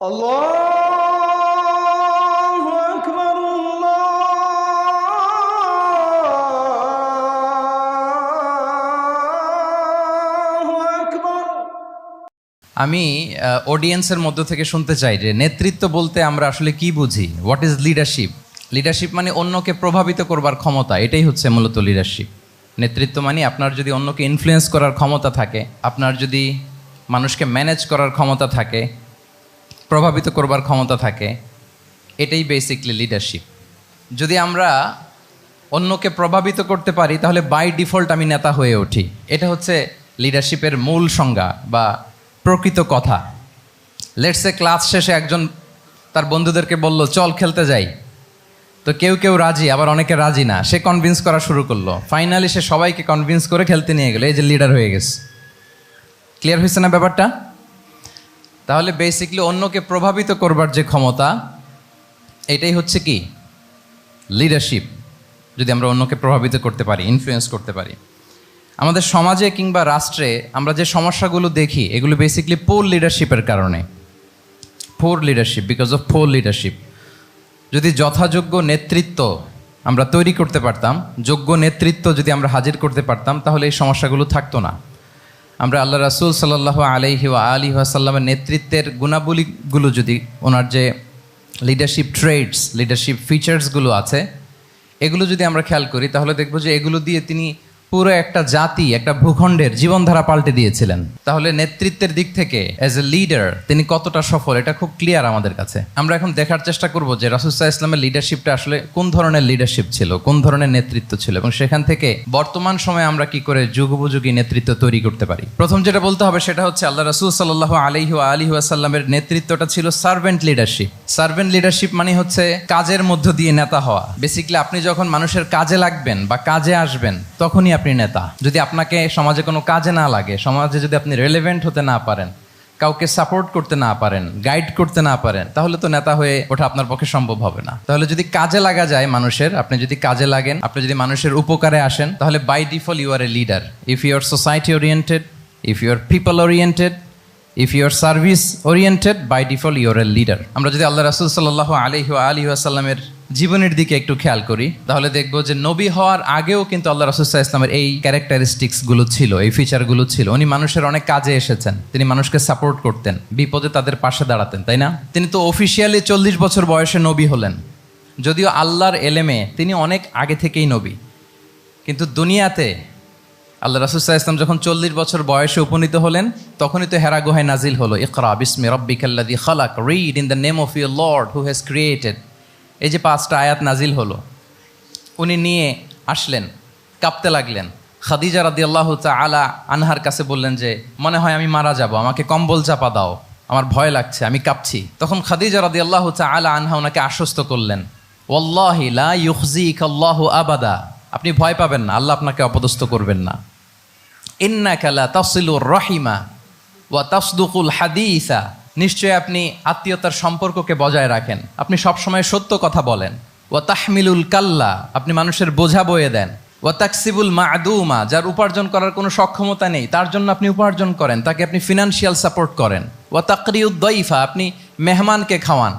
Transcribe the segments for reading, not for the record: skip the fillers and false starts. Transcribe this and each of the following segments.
আল্লাহু আকবার, আল্লাহু আকবার। আমি অডিয়েন্সের মধ্য থেকে শুনতে চাই যে নেতৃত্ব বলতে আমরা আসলে কি বুঝি। What is leadership? লিডারশিপ মানে অন্যকে প্রভাবিত করবার ক্ষমতা, এটাই হচ্ছে মূলত লিডারশিপ। নেতৃত্ব মানে আপনার যদি অন্যকে ইনফ্লুয়েন্স করার ক্ষমতা থাকে, আপনার যদি মানুষকে ম্যানেজ করার ক্ষমতা থাকে, প্রভাবিত করবার ক্ষমতা থাকে, এটাই বেসিকলি লিডারশিপ। যদি আমরা অন্যকে প্রভাবিত করতে পারি তাহলে বাই ডিফল্ট আমি নেতা হয়ে উঠি। এটা হচ্ছে লিডারশিপের মূল সংজ্ঞা বা প্রকৃত কথা। লেটসে ক্লাস শেষে একজন তার বন্ধুদেরকে বলল চল খেলতে যাই, তো কেউ কেউ রাজি, আবার অনেকে রাজি না। সে কনভিন্স করা শুরু করলো, ফাইনালি সে সবাইকে কনভিন্স করে খেলতে নিয়ে গেলো। এই যে লিডার হয়ে গেছে। ক্লিয়ার হয়েছে না ব্যাপারটা? তাহলে বেসিকলি অন্যকে প্রভাবিত করবার যে ক্ষমতা, এটাই হচ্ছে কি লিডারশিপ। যদি আমরা অন্যকে প্রভাবিত করতে পারি, ইনফ্লুয়েন্স করতে পারি। আমাদের সমাজে কিংবা রাষ্ট্রে আমরা যে সমস্যাগুলো দেখি, এগুলো বেসিকলি পোর লিডারশিপের কারণে। Poor leadership, because of poor leadership. যদি যথাযোগ্য নেতৃত্ব আমরা তৈরি করতে পারতাম, যোগ্য নেতৃত্ব যদি আমরা হাজির করতে পারতাম, তাহলে এই সমস্যাগুলো থাকতো না। আমরা আল্লাহ রাসূল সাল্লাল্লাহু আলাইহি ওয়া আলিহি ওয়াসাল্লামের নেতৃত্বের গুণাবলীগুলো, যদি ওনার যে লিডারশিপ ট্রেডস, লিডারশিপ ফিচার্সগুলো আছে, এগুলো যদি আমরা খেয়াল করি, তাহলে দেখব যে এগুলো দিয়ে তিনি পুরো একটা জাতি, একটা ভূখণ্ডের জীবনধারা পাল্টে দিয়েছিলেন। তাহলে নেতৃত্বের দিক থেকে অ্যাজ এ লিডার তিনি কতটা সফল, এটা খুব ক্লিয়ার আমাদের কাছে। আমরা এখন দেখার চেষ্টা করব যে রাসূল সাল্লাল্লাহু আলাইহি ওয়াসাল্লামের লিডারশিপটা আসলে কোন ধরনের লিডারশিপ ছিল, কোন ধরনের নেতৃত্ব ছিল, এবং সেখান থেকে বর্তমান সময়ে আমরা কি করে যুগোপযোগী নেতৃত্ব তৈরি করতে পারি। প্রথম যেটা বলতে হবে সেটা হচ্ছে আল্লাহ রাসূল সাল্লাল্লাহু আলাইহি ওয়া আলিহি ওয়াসাল্লামের নেতৃত্বটা ছিল সার্ভেন্ট লিডারশিপ। সার্ভেন্ট লিডারশিপ মানে হচ্ছে কাজের মধ্য দিয়ে নেতা হওয়া। বেসিক্যালি আপনি যখন মানুষের কাজে লাগবেন বা কাজে আসবেন, তখনই আপনি নেতা। যদি আপনাকে সমাজে কোনো কাজে না লাগে, সমাজে যদি আপনি রেলেভেন্ট হতে না পারেন, কাউকে সাপোর্ট করতে না পারেন, গাইড করতে না পারেন, তাহলে তো নেতা হয়ে ওঠা আপনার পক্ষে সম্ভব হবে না। তাহলে যদি কাজে লাগা যায় মানুষের, আপনি যদি কাজে লাগেন, আপনি যদি মানুষের উপকারে আসেন, তাহলে by default you are a leader. If you are society oriented, if you are people oriented, if you are service oriented, by default you are a leader. আমরা যদি আল্লাহ রাসূল সাল্লাল্লাহু আলাইহি ওয়া আলিহি ওয়াসাল্লামের জীবনের দিকে একটু খেয়াল করি, তাহলে দেখব যে নবী হওয়ার আগেও কিন্তু আল্লাহ রাসূল সাল্লাল্লাহু আলাইহি ওয়াসাল্লামের এই ক্যারেক্টারিস্টিক্সগুলো ছিল, এই ফিচারগুলো ছিল। উনি মানুষের অনেক কাজে এসেছেন, তিনি মানুষকে সাপোর্ট করতেন, বিপদে তাদের পাশে দাঁড়াতেন, তাই না? তিনি তো অফিসিয়ালি 40 বছর বয়সে নবী হলেন, যদিও আল্লাহর এলেমে তিনি অনেক আগে থেকেই নবী। কিন্তু দুনিয়াতে আল্লাহ রাসূল সাল্লাল্লাহু আলাইহি ওয়াসাল্লাম যখন 40 বছর বয়সে উপনীত হলেন, তখনই তো হেরা গুহায় নাজিল হলো, ইকরা বিসমি রাব্বিকাল্লাযী খালাক, read in the name of your lord who has created. এই যে 5টা আয়াত নাজিল হলো, উনি নিয়ে আসলেন, কাঁপতে লাগলেন। খাদিজা রাদিয়াল্লাহু তাআলা আনহার কাছে বললেন যে মনে হয় আমি মারা যাব, আমাকে কম্বল চাপা দাও, আমার ভয় লাগছে, আমি কাঁপছি। তখন খাদিজা রাদিয়াল্লাহু তাআলা আনহা ওনাকে আশ্বস্ত করলেন, ওয়াল্লাহি লা ইউখজিকাল্লাহু আবাদা, আপনি ভয় পাবেন না, আল্লাহ আপনাকে অপদস্থ করবেন না। ইন্নাকা লা তাসিলুর রাহিমা ওয়া তাসদুকুল হাদিসা, নিশ্চয় আপনি আত্মীয়তার সম্পর্ককে বজায় রাখেন, আপনি সবসময় সত্য কথা বলেন। ওয়া তাহমিলুল কাল্লা, আপনি মানুষের বোঝা বয়ে দেন। ওয়া তাকসিবুল মা'দুমা, যার উপার্জন করার কোনো সক্ষমতা নেই তার জন্য আপনি উপার্জন করেন, তাকে আপনি ফিনান্সিয়াল সাপোর্ট করেন। ওয়া তাকরিউদ দাইফা, আপনি মেহমানকে খাওয়ান।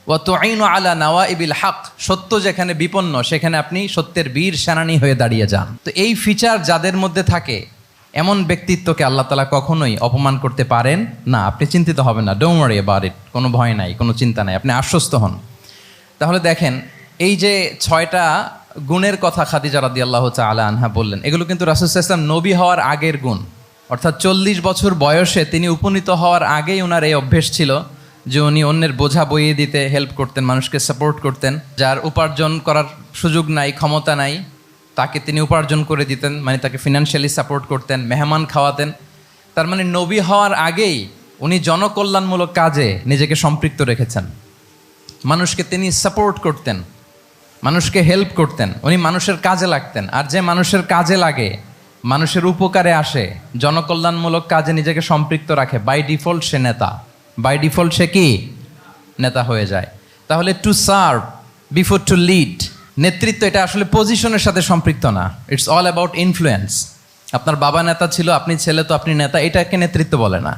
ওয়া তুঈনু আলা নাওয়াইবিল হক, সত্য যেখানে বিপন্ন সেখানে আপনি সত্যের বীর সেনানী হয়ে দাঁড়িয়ে যান। তো এই ফিচার যাদের মধ্যে থাকে, এমন ব্যক্তিত্বকে আল্লাহ তাআলা কখনোই অপমান করতে পারেন না। আপনি চিন্তিত হবেন না, ডোন্ট ওয়ারি অ্যাবাউট ইট, কোনো ভয় নাই, কোনো চিন্তা নাই, আপনি আশ্বস্ত হন। তাহলে দেখেন, এই যে 6টা গুণের কথা খাদিজা রাদিয়াল্লাহু তাআলা আনহা বললেন, এগুলো কিন্তু রাসূল সাল্লাল্লাহু আলাইহি ওয়াসাল্লাম নবী হওয়ার আগের গুণ। অর্থাৎ 40 বছর বয়সে তিনি উপনীত হওয়ার আগেই ওনার এই অভ্যেস ছিল যে উনি অন্যের বোঝা বইয়ে দিতে হেল্প করতেন, মানুষকে সাপোর্ট করতেন। যার উপার্জন করার সুযোগ নাই, ক্ষমতা নাই, তাকে তিনি উপার্জন করে দিতেন, মানে তাকে ফিনান্সিয়ালি সাপোর্ট করতেন, মেহমান খাওয়াতেন। তার মানে নবী হওয়ার আগেই উনি জনকল্যাণমূলক কাজে নিজেকে সম্পৃক্ত রেখেছেন। মানুষকে তিনি সাপোর্ট করতেন, মানুষকে হেল্প করতেন, উনি মানুষের কাজে লাগতেন। আর যে মানুষের কাজে লাগে, মানুষের উপকারে আসে, জনকল্যাণমূলক কাজে নিজেকে সম্পৃক্ত রাখে, বাই ডিফল্ট সে নেতা, বাই ডিফল্ট সে কি নেতা হয়ে যায়। তাহলে to serve before to lead, নেতৃত্ব এটা আসলে পজিশনের সাথে সম্পৃক্ত না, ইটস অল অ্যাবাউট ইনফ্লুয়েন্স। আপনার বাবা নেতা ছিল, আপনি ছেলে, তো আপনি নেতা, এটাকে নেতৃত্ব বলে না।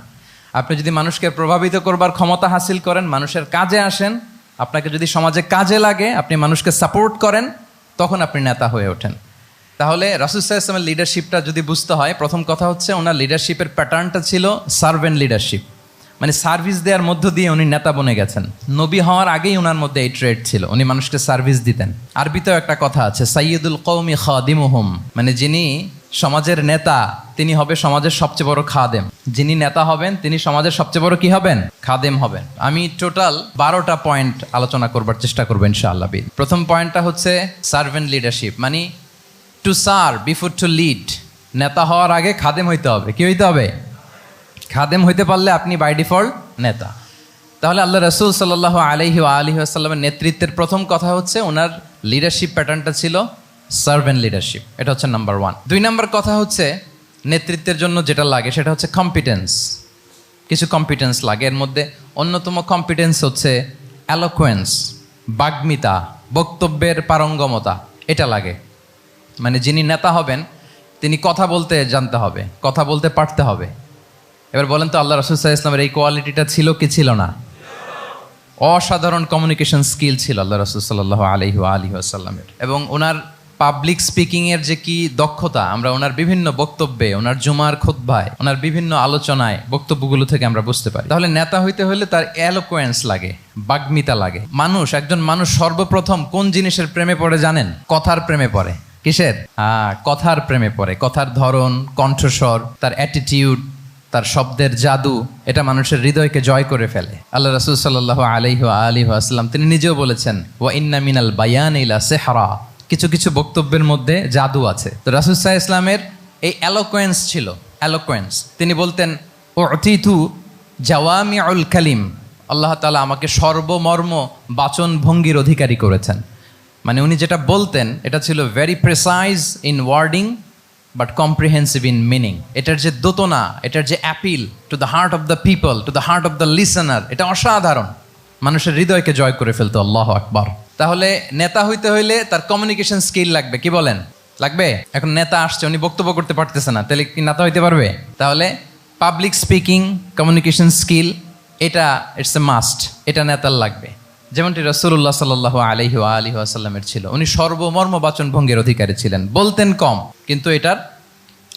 আপনি যদি মানুষকে প্রভাবিত করবার ক্ষমতা হাসিল করেন, মানুষের কাজে আসেন, আপনাকে যদি সমাজে কাজে লাগে, আপনি মানুষকে সাপোর্ট করেন, তখন আপনি নেতা হয়ে ওঠেন। তাহলে রাসূল সাল্লাল্লাহু আলাইহি ওয়াসাল্লামের লিডারশিপটা যদি বুঝতে হয়, প্রথম কথা হচ্ছে ওনার লিডারশিপের প্যাটার্নটা ছিল সার্ভেন্ট লিডারশিপ, মানে সার্ভিস দেওয়ার মধ্য দিয়ে উনি নেতা বনে গেছেন। নবী হওয়ার আগেই ওনার মধ্যে এই ট্রেড ছিল, উনি মানুষকে সার্ভিস দিতেন। আরবিতেও একটা কথা আছে, সাইয়্যিদুল কওমি খাদিমুহুম, মানে যিনি সমাজের নেতা তিনি হবে সমাজের সবচেয়ে বড় খাদেম। যিনি নেতা হবেন তিনি সমাজের সবচেয়ে বড় কি হবেন? খাদেম হবেন। আমি টোটাল 12টা পয়েন্ট আলোচনা করবার চেষ্টা করবো ইনশাআল্লাহ। প্রথম পয়েন্টটা হচ্ছে সার্ভেন্ট লিডারশিপ, মানে to serve before to lead. নেতা হওয়ার আগে খাদেম হইতে হবে। কি হইতে হবে? খাদেম হইতে পারলে আপনি বাই ডিফল্ট নেতা। তাহলে আল্লাহ রাসূল সাল্লাল্লাহু আলাইহি ওয়া আলিহি ওয়াসাল্লামের নেতৃত্বের প্রথম কথা হচ্ছে ওনার লিডারশিপ প্যাটার্নটা ছিল সার্ভেন্ট লিডারশিপ। এটা হচ্ছে নাম্বার 1। 2 নম্বর কথা হচ্ছে নেতৃত্বের জন্য যেটা লাগে সেটা হচ্ছে কম্পিটেন্স। কিছু কম্পিটেন্স লাগে, এর মধ্যে অন্যতম কম্পিটেন্স হচ্ছে অ্যালোকুয়েন্স, বাগ্মিতা, বক্তব্যের পারঙ্গমতা। এটা লাগে, মানে যিনি নেতা হবেন তিনি কথা বলতে জানতে হবে, কথা বলতে পারতে হবে। এবার বলেন তো, আল্লাহ রাসূল সাল্লাল্লাহু আলাইহি ওয়াসাল্লামের এই কোয়ালিটিটা ছিল কি ছিল না? অসাধারণ কমিউনিকেশন স্কিল ছিল আল্লাহ রাসূল সাল্লাল্লাহু আলাইহি ওয়া আলিহি ওয়াসাল্লামের। এবং ওনার পাবলিক স্পিকিংয়ের যে কি দক্ষতা, আমরা ওনার বিভিন্ন বক্তব্যে, ওনার জুমার খুতবায়, ওনার বিভিন্ন আলোচনায়, বক্তব্যগুলো থেকে আমরা বুঝতে পারি। তাহলে নেতা হইতে হলে তার এলোকোয়েন্স লাগে, বাগ্মিতা লাগে। একজন মানুষ সর্বপ্রথম কোন জিনিসের প্রেমে পড়ে জানেন? কথার প্রেমে পড়ে। কিসের? কথার প্রেমে পড়ে। কথার ধরন, কণ্ঠস্বর, তার অ্যাটিটিউড, তার শব্দের জাদু, এটা মানুষের হৃদয়কে জয় করে ফেলে। আল্লাহ রাসূল সাল্লাল্লাহু আলাইহি ওয়া আলিহি ওয়াসাল্লাম তিনি নিজেও বলেছেন, ওয়া ইন্না মিনাল বায়ানি লা সিহরা, কিছু কিছু বক্তব্যের মধ্যে জাদু আছে। তো রাসূল সাল্লাল্লাহু আলাইহি ওয়াসাল্লামের এই এলোকোয়েন্স ছিল, এলোকোয়েন্স। তিনি বলতেন, উতিতু জাওয়ামিউল কালিম, আল্লাহ তাআলা আমাকে সর্বমর্ম বাচন ভঙ্গির অধিকারী করেছেন। মানে উনি যেটা বলতেন এটা ছিল very precise in wording but comprehensive in meaning. এটার যে দোতনা, এটার যে appeal to the heart of the people, to the heart of the listener, এটা অসাধারণ, মানুষের হৃদয়কে জয় করে ফেলতো। আল্লাহু আকবার। তাহলে নেতা হইতে হইলে তার কমিউনিকেশন স্কিল লাগবে। কি বলেন? লাগবে। এখন নেতা আসছে, উনি বক্তব্য করতে পারতেছে না, তাহলে কি নেতা হইতে পারবে? তাহলে পাবলিক স্পিকিং, কমিউনিকেশন স্কিল, এটা ইটস এ মাস্ট, এটা নেতার লাগবে। যেমনটি রাসূলুল্লাহ সাল্লাল্লাহু আলাইহি ওয়া আলিহি ওয়াসাল্লামের ছিল। উনি সর্বমর্ম বাচন ভঙ্গির অধিকারী ছিলেন। বলতেন কম, কিন্তু এটার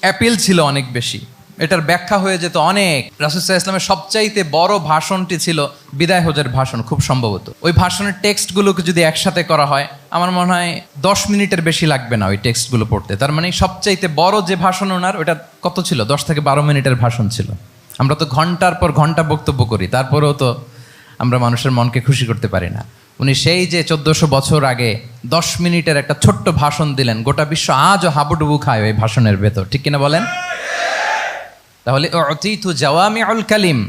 অ্যাপিল ছিল অনেক বেশি, এটার ব্যাখ্যা হয়ে যেত অনেক। রাসূল সাল্লাল্লাহু আলাইহি ওয়াসাল্লামের সবচাইতে বড় ভাষণটি ছিল বিদায় হজের ভাষণ, খুব সম্ভবত। ওই ভাষণের টেক্সটগুলোকে যদি একসাথে করা হয়, আমার মনে হয় 10 মিনিটের বেশি লাগবে না ওই টেক্সটগুলো পড়তে। তার মানে সবচাইতে বড় যে ভাষণ ওনার, ওটা কত ছিল? 10 থেকে 12 মিনিটের ভাষণ ছিল। আমরা তো ঘন্টার পর ঘন্টা বক্তব্য করি, তারপরেও তো আমরা মানুষের মনকে খুশি করতে পারি না। উনি সেই যে 1400 বছর আগে 10 মিনিটের একটা ছোট্ট ভাষণ দিলেন, গোটা বিশ্ব আজও হাবুডুবু খায় ওই ভাষণের ভেতর। ঠিক কিনা বলেন? তাহলে উতিতু জাওয়ামিউল কালিম,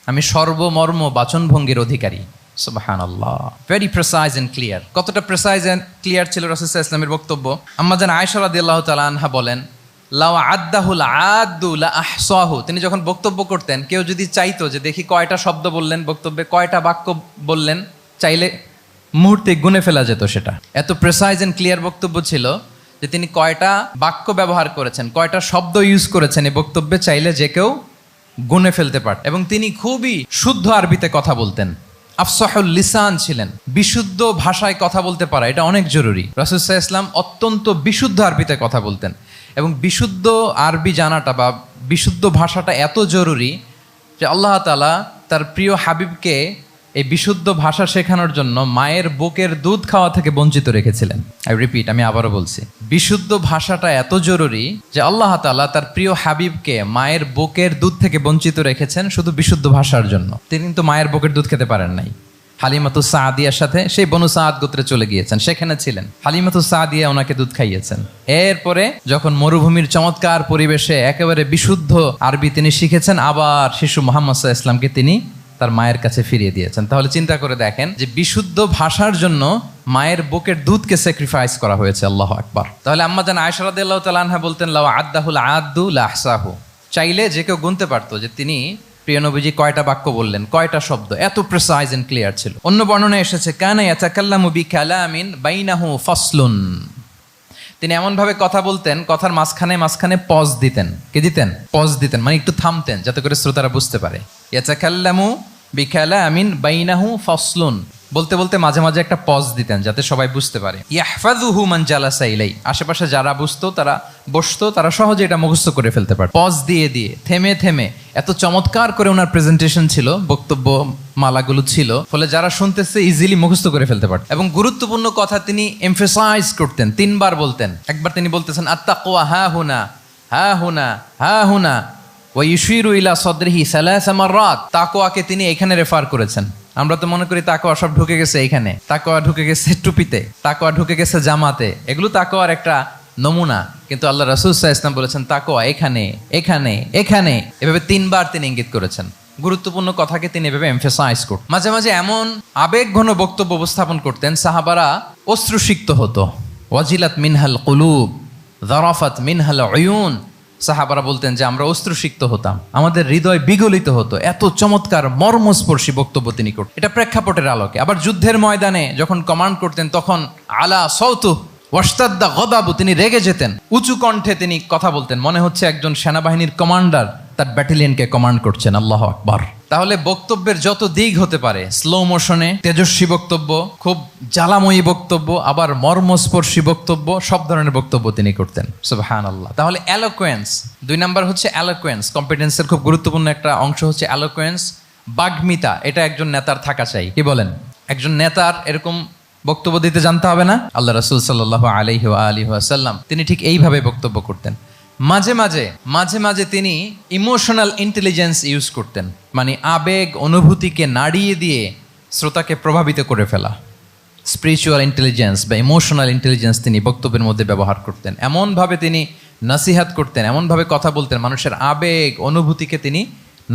আমি সর্বমর্ম বাচনভঙ্গির অধিকারী। সুবহানাল্লাহ, ভেরি প্রেসাইজ এন্ড ক্লিয়ার। কতটা প্রেসাইজ এন্ড ক্লিয়ার ছিল রাসূল সাল্লাল্লাহু আলাইহি ওয়াসাল্লামের বক্তব্য? আম্মা জান আয়েশা রাদিয়াল্লাহু তাআলা আনহা বলেন, লাউ আদ্দাহুল আদ্দু লা আহসাহু, তিনি যখন বক্তব্য করতেন, কেউ যদি চাইতো যে দেখি কয়টা শব্দ বললেন বক্তব্যে, কয়টা বাক্য বললেন, চাইলে মুহূর্তে গুনে ফেলা যেত সেটা। এত প্রেসাইজ এন্ড ক্লিয়ার বক্তব্য ছিল যে তিনি কয়টা বাক্য ব্যবহার করেছেন, কয়টা শব্দ ইউজ করেছেন এই বক্তব্যে, চাইলে যে কেউ গুনে ফেলতে পারত। এবং তিনি খুবই শুদ্ধ আরবিতে কথা বলতেন, আফসাহুল লিসান ছিলেন। বিশুদ্ধ ভাষায় কথা বলতে পারা এটা অনেক জরুরি। রাসূল সাল্লাল্লাহু আলাইহি ওয়াসাল্লাম অত্যন্ত বিশুদ্ধ আরবিতে কথা বলতেন। এবং বিশুদ্ধ আরবি জানাটা বা বিশুদ্ধ ভাষাটা এত জরুরি যে আল্লাহ তাআলা তার প্রিয় হাবিবকে এই বিশুদ্ধ ভাষা শেখানোর জন্য মায়ের বুকের দুধ খাওয়া থেকে বঞ্চিত রেখেছিলেন। আমি আবারও বলছি, বিশুদ্ধ ভাষাটা এত জরুরি যে আল্লাহ তাআলা তার প্রিয় হাবিবকে মায়ের বুকের দুধ থেকে বঞ্চিত রেখেছেন শুধু বিশুদ্ধ ভাষার জন্য। তিনি কিন্তু মায়ের বুকের দুধ খেতে পারেন নাই। হালিমাতু সাদিয়ার সাথে সেই বনু সাদ গোত্রে চলে গিয়েছেন, সেখানে ছিলেন। হালিমাতু সাদিয়া ওনাকে দুধ খাইয়েছেন। এরপরে যখন মরুভূমির চমৎকার পরিবেশে একেবারে বিশুদ্ধ আরবি তিনি শিখেছেন, আবার শিশু মুহাম্মদ সাল্লাল্লাহু আলাইহি ওয়াসাল্লামকে তিনি তার মায়ের কাছে ফিরিয়ে দিয়েছেন। তাহলে চিন্তা করে দেখেন যে বিশুদ্ধ ভাষার জন্য মায়ের বুকের দুধকে স্যাক্রিফাইস করা হয়েছে। আল্লাহু আকবার। তাহলে আম্মা জান আয়েশা রাদিয়াল্লাহু তাআলা আনহা বলতেন, লাউ আদ্দাহুল আদ্দু লা আহসাহু, চাইলে যে কেউ গুনতে পারতো যে তিনি প্রিয় নবীজি কয়টা বাক্য বললেন, কয়টা শব্দ। এত প্রেসাইজ এন্ড ক্লিয়ার ছিল। অন্য বর্ণনায় এসেছে, কানা ইয়াতাকাল্লামু বিকালামিন বাইনাহু ফাসলুন, তিনি এমনভাবে কথা বলতেন, কথার মাঝখানে মাঝখানে পজ দিতেন। কি দিতেন? পজ দিতেন, মানে একটু থামতেন যাতে করে শ্রোতারা বুঝতে পারে। ইয়াতাকাল্লামু বিকালামিন বাইনাহু ফাসলুন, বলতে বলতে মাঝে মাঝে একটা পজ দিতেন যাতে সবাই বুঝতে পারে। ইয়াহফাযুহু মান জালাসা ইলাই, আশেপাশে যারা বসতো তারা সহজে এটা মুখস্থ করে ফেলতে পারে। পজ দিয়ে দিয়ে থেমে থেমে এত চমৎকার করে ওনার প্রেজেন্টেশন ছিল, বক্তব্য মালাগুলো ছিল, ফলে যারা শুনতেছে ইজিলি মুখস্থ করে ফেলতে পারত। এবং গুরুত্বপূর্ণ কথা তিনি এমফেসাইজ করতেন, 3 বার বলতেন। একবার তিনি বলতেছেন আত্তাকওয়া হা হুনা হা হুনা হা হুনা ওয়া ইউশিরু ইলা সাদরিহি সালাসা মাররাত। তাকওয়াকে তিনি এখানে রেফার করেছেন। আমরা তো মনে করি তাকওয়া সব ঢুকে গেছে এইখানে, তাকওয়া ঢুকে গেছে টুপিতে, তাকওয়া ঢুকে গেছে জামাতে, এগুলো তাকওয়ার একটা নমুনা। কিন্তু আল্লাহ রাসূল সাল্লাল্লাহু আলাইহি ওয়াসাল্লাম বলেছেন তাকওয়া এখানে এখানে এখানে, এভাবে 3 বার তিনি ইঙ্গিত করেছেন। গুরুত্বপূর্ণ কথাকে তিনি এভাবে এমফেসাইজ করতেন। মাঝে মাঝে এমন আবেগঘন বক্তব্য উপস্থাপন করতেন, সাহাবারা অশ্রুসিক্ত হতো। ওয়াজিলাত মিনহাল কুলুব যারাফাত মিনহাল উয়ুন, সাহাবারা বলতেন যে আমরা অশ্রুসিক্ত হতাম, আমাদের হৃদয় বিগলিত হতো। এত চমৎকার মর্মস্পর্শী বক্তব্য তিনি করতেন। এটা প্রেক্ষাপটের আলোকে। আবার যুদ্ধের ময়দানে যখন কমান্ড করতেন তখন আলা সাউতু ওয়াশতাদ্দা গদাবু, তিনি রেগে যেতেন, উঁচু কণ্ঠে তিনি কথা বলতেন, মনে হচ্ছে একজন সেনাবাহিনীর কমান্ডার তার ব্যাটালিয়নকে কমান্ড করছেন। আল্লাহু আকবার। তাহলে বক্তব্যের যত দিক হতে পারে, স্লো মোশনে তেজস্বী বক্তব্য, খুব জ্বালাময়ী বক্তব্য, আবার মর্মস্পর্শী বক্তব্য, সব ধরনের বক্তব্য তিনি করতেন। সুবহানাল্লাহ। তাহলে এলোকোয়েন্স, 2 নাম্বার হচ্ছে এলোকোয়েন্স। কম্পিটেন্সের খুব গুরুত্বপূর্ণ একটা অংশ হচ্ছে এলোকোয়েন্স, বাগ্মিতা। এটা একজন নেতার থাকা চাই। কি বলেন? একজন নেতার এরকম বক্তব্য দিতে জানতে হবে না? আল্লাহ রাসূল সাল্লাল্লাহু আলাইহি ওয়া আলিহি ওয়াসাল্লাম তিনি ঠিক এইভাবে বক্তব্য করতেন। মাঝে মাঝে তিনি ইমোশনাল ইন্টেলিজেন্স ইউজ করতেন, মানে আবেগ অনুভূতিকে নাড়িয়ে দিয়ে শ্রোতাকে প্রভাবিত করে ফেলা। স্পিরিচুয়াল ইন্টেলিজেন্স বা ইমোশনাল ইন্টেলিজেন্স তিনি বক্তব্যের মধ্যে ব্যবহার করতেন। এমনভাবে তিনি নাসিহাত করতেন, এমনভাবে কথা বলতেন, মানুষের আবেগ অনুভূতিকে তিনি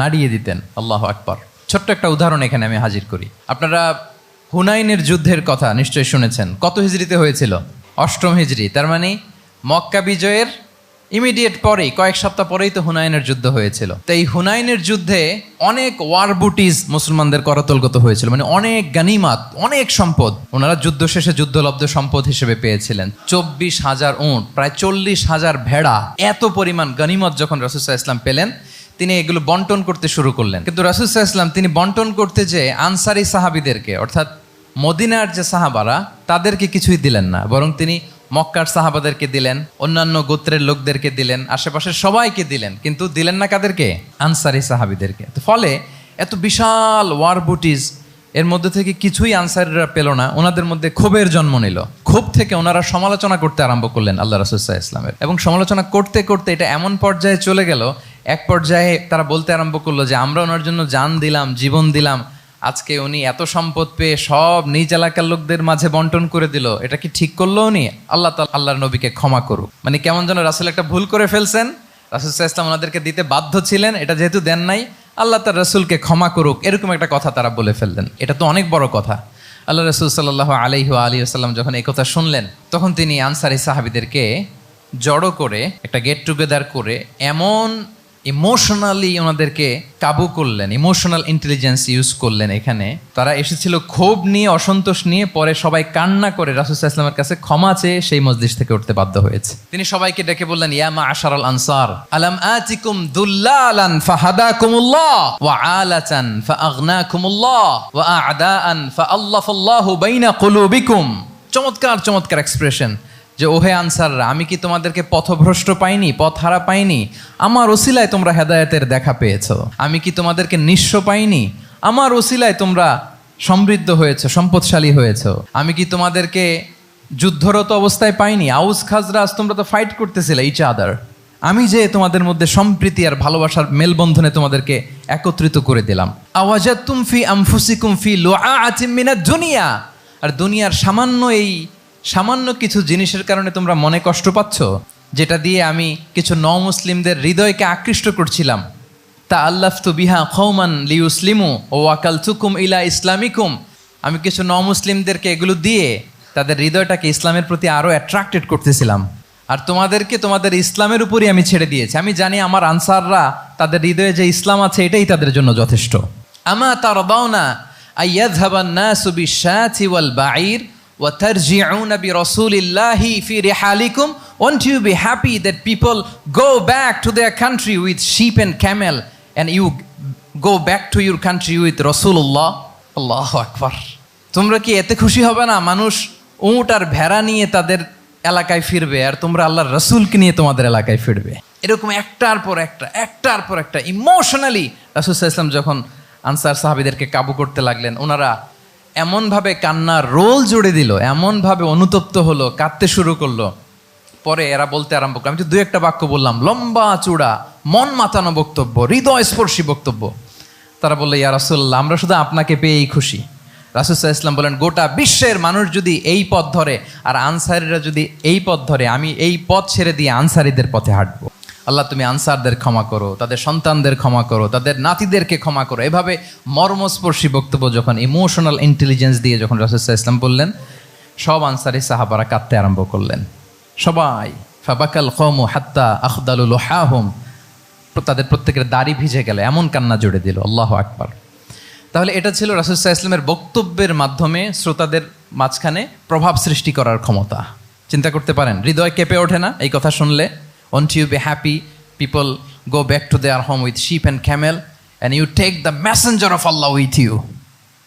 নাড়িয়ে দিতেন। আল্লাহু আকবার। ছোট্ট একটা উদাহরণ এখানে আমি হাজির করি। আপনারা হুনাইনের যুদ্ধের কথা নিশ্চয়ই শুনেছেন। কত হিজরিতে হয়েছিল? 8ম হিজরি। তার মানে মক্কা বিজয়ের ইমিডিয়েট পরেই, কয়েক সপ্তাহ পরেই তো হুনাইনের যুদ্ধ হয়েছিল। তো এই হুনাইনের যুদ্ধে অনেক ওয়ার বুটিজ মুসলমানদের করতলগত হয়েছিল, মানে অনেক গানিমাত, অনেক সম্পদ ওনারা যুদ্ধ শেষে যুদ্ধলব্ধ সম্পদ হিসেবে পেয়েছিলেন। 24,000 উট, প্রায় 40,000 ভেড়া, এত পরিমাণ গানিমত যখন রাসূল সাল্লাল্লাহু আলাইহি ওয়াসাল্লাম পেলেন, তিনি এগুলো বন্টন করতে শুরু করলেন। কিন্তু রাসূল সাল্লাল্লাহু আলাইহি ওয়াসাল্লাম তিনি বন্টন করতে যে আনসারি সাহাবীদেরকে, অর্থাৎ মদিনার যে সাহাবারা, তাদেরকে কিছুই দিলেন না, বরং তিনি মক্কার সাহাবাদেরকে দিলেন, অন্যান্য গোত্রের লোকদেরকে দিলেন, আশেপাশের সবাইকে দিলেন। কিন্তু দিলেন না কাদেরকে? আনসারি সাহাবীদেরকে। তো ফলে এত বিশাল ওয়ার বুটিজ, এর মধ্যে থেকে কিছুই আনসারিরা পেল না। ওনাদের মধ্যে ক্ষোভের জন্ম নিল। ক্ষোভ থেকে ওনারা সমালোচনা করতে আরম্ভ করলেন আল্লাহ রাসূল সাল্লাল্লাহু আলাইহি ওয়াসাল্লামের। এবং সমালোচনা করতে করতে এটা এমন পর্যায়ে চলে গেল, এক পর্যায়ে তারা বলতে আরম্ভ করলো যে আমরা ওনার জন্য জান দিলাম, জীবন দিলাম, আজকে উনি এত সম্পদ পেয়ে সব নিজ এলাকার লোকদের মাঝে বন্টন করে দিল, এটা কি ঠিক করলো উনি? আল্লাহর নবীকে ক্ষমা করুক। মানে কেমন যেন রাসূল একটা ভুল করে ফেলছেন, রাসূল সাল্লাল্লাহু আলাইহি ওয়াসাল্লাম ওনাদেরকে দিতে বাধ্য ছিলেন, এটা যেহেতু দেন নাই, আল্লাহ তার রাসূলকে ক্ষমা করুক, এরকম একটা কথা তারা বলে ফেললেন। এটা তো অনেক বড় কথা। আল্লাহ রাসূল সাল্লাল্লাহু আলাইহি ওয়া আলিহি ওয়াসাল্লাম যখন এই কথা শুনলেন, তখন তিনি আনসারি সাহাবীদেরকে জড়ো করে একটা গেট টুগেদার করে এমন ইমোশনালি ওনাদেরকে কাবু করলেন, ইমোশনাল ইন্টেলিজেন্স ইউজ করলেন। এখানে তারা এসেছিল ক্ষোভ নিয়ে, অসন্তোষ নিয়ে, পরে সবাই কান্না করে রাসূল সাল্লাল্লাহু আলাইহি ওয়াসাল্লামের কাছে ক্ষমা চেয়ে সেই মজলিস থেকে উঠতে বাধ্য হয়েছে। তিনি সবাইকে ডেকে বললেন, ইয়া মা'আশারাল আনসার আলাম আতিকুম দুল্লালান ফাহাদাকুমুল্লাহ ওয়া আলাতান ফাআগনাকুমুল্লাহ ওয়া আ'দাআন ফাআল্লাফাল্লাহু বাইনা কুলুবিকুম। চমৎকার চমৎকার এক্সপ্রেশন যে ওহে আনসাররা, আমি কি তোমাদেরকে পথভ্রষ্ট পাইনি, পথহারা পাইনি? আমার ওসিলায় তোমরা হেদায়েতের দেখা পেয়েছো। আমি কি তোমাদেরকে নিঃস্ব পাইনি? আমার ওসিলায় তোমরা সমৃদ্ধ হয়েছে, সম্পদশালী হয়েছে। আমি কি তোমাদেরকে যুদ্ধরত অবস্থায় পাইনি? আউস খাজরাজ তোমরা তো ফাইট করতেছিলে ইচ আদার, আমি যে তোমাদের মধ্যে সম্প্রীতি আর ভালোবাসার মেলবন্ধনে তোমাদেরকে একত্রিত করে দিলাম। আওয়াজাতুম ফি আনফুসিকুম ফি লুআআতিম মিনাদ দুনিয়া, আর দুনিয়ার সামান্য কিছু জিনিসের কারণে তোমরা মনে কষ্ট পাচ্ছ, যেটা দিয়ে আমি কিছু মুসলিমদের হৃদয়কে আকৃষ্ট করছিলাম। তা আল্লাফতু বিহা কওমান লিউসলিমু ওয়া ওয়াকালতুকুম ইলা ইসলামিকুম, আমি কিছু মুসলিমদেরকে এগুলো দিয়ে তাদের হৃদয়টাকে ইসলামের প্রতি আরো অ্যাট্রাক্টেড করতেছিলাম, আর তোমাদেরকে তোমাদের ইসলামের উপরই আমি ছেড়ে দিয়েছি। আমি জানি আমার আনসাররা, তাদের হৃদয়ে যে ইসলাম আছে এটাই তাদের জন্য যথেষ্ট। আমা তারদাউনা আইয়াযহাবান নাসু বিশাতি ওয়াল বাঈর وَتَرْجِعُونَ بِرَسُولِ اللَّهِ فِي رِحَالِكُمْ. Won't you be happy that people go back to their country with sheep and camel and you go back to your country with Rasulullah? Allahu Akbar. তোমরা কি এতে খুশি হবে না মানুষ উট আর ভেড়া নিয়ে তাদের এলাকায় ফিরবে আর তোমরা আল্লাহর রাসূলকে নিয়ে তোমাদের এলাকায় ফিরবে? এরকম একটার পর একটা ইমোশনালি রাসূল সাল্লাল্লাহু আলাইহি ওয়াসাল্লাম যখন আনসার সাহাবীদেরকে কাবু করতে লাগলেন, ওনারা এমনভাবে কান্নার রোল জুড়ে দিল, এমনভাবে অনুতপ্ত হলো, কাঁদতে শুরু করলো। পরে এরা বলতে আরম্ভ করলো, আমি তো 2-1টা বাক্য বললাম, লম্বা চূড়া মন মাতানো বক্তব্য, হৃদয়স্পর্শী বক্তব্য। তারা বললো, ইয়া রাসূলুল্লাহ, আমরা শুধু আপনাকে পেয়েই খুশি। রাসূল সাল্লাল্লাহু আলাইহি ওয়াসাল্লাম বলেন, গোটা বিশ্বের মানুষ যদি এই পথ ধরে আর আনসারীরা যদি এই পথ ধরে, আমি এই পথ ছেড়ে দিয়ে আনসারীদের পথে হাঁটবো। আল্লাহ তুমি আনসারদের ক্ষমা করো, তাদের সন্তানদের ক্ষমা করো, তাদের নাতিদেরকে ক্ষমা করো। এভাবে মর্মস্পর্শী বক্তব্য যখন ইমোশনাল ইন্টেলিজেন্স দিয়ে যখন রাসূল সাল্লাল্লাহু আলাইহি ওয়াসাল্লাম বললেন, সব আনসারী সাহাবারা কাঁদতে আরম্ভ করলেন। সবাই ফাবাকাল কওমু হাত্তা আখদালু লুহাহুম, তাদের প্রত্যেকের দাড়ি ভিজে গেল, এমন কান্না জুড়ে দিল। আল্লাহু আকবার। তাহলে এটা ছিল রাসূল সাল্লাল্লাহু আলাইহি ওয়াসাল্লামের বক্তব্যের মাধ্যমে শ্রোতাদের মাঝখানে প্রভাব সৃষ্টি করার ক্ষমতা। চিন্তা করতে পারেন, হৃদয় কেঁপে ওঠে না এই কথা শুনলে? Won't you be happy people go back to their home with sheep and camel and you take the messenger of Allah with you?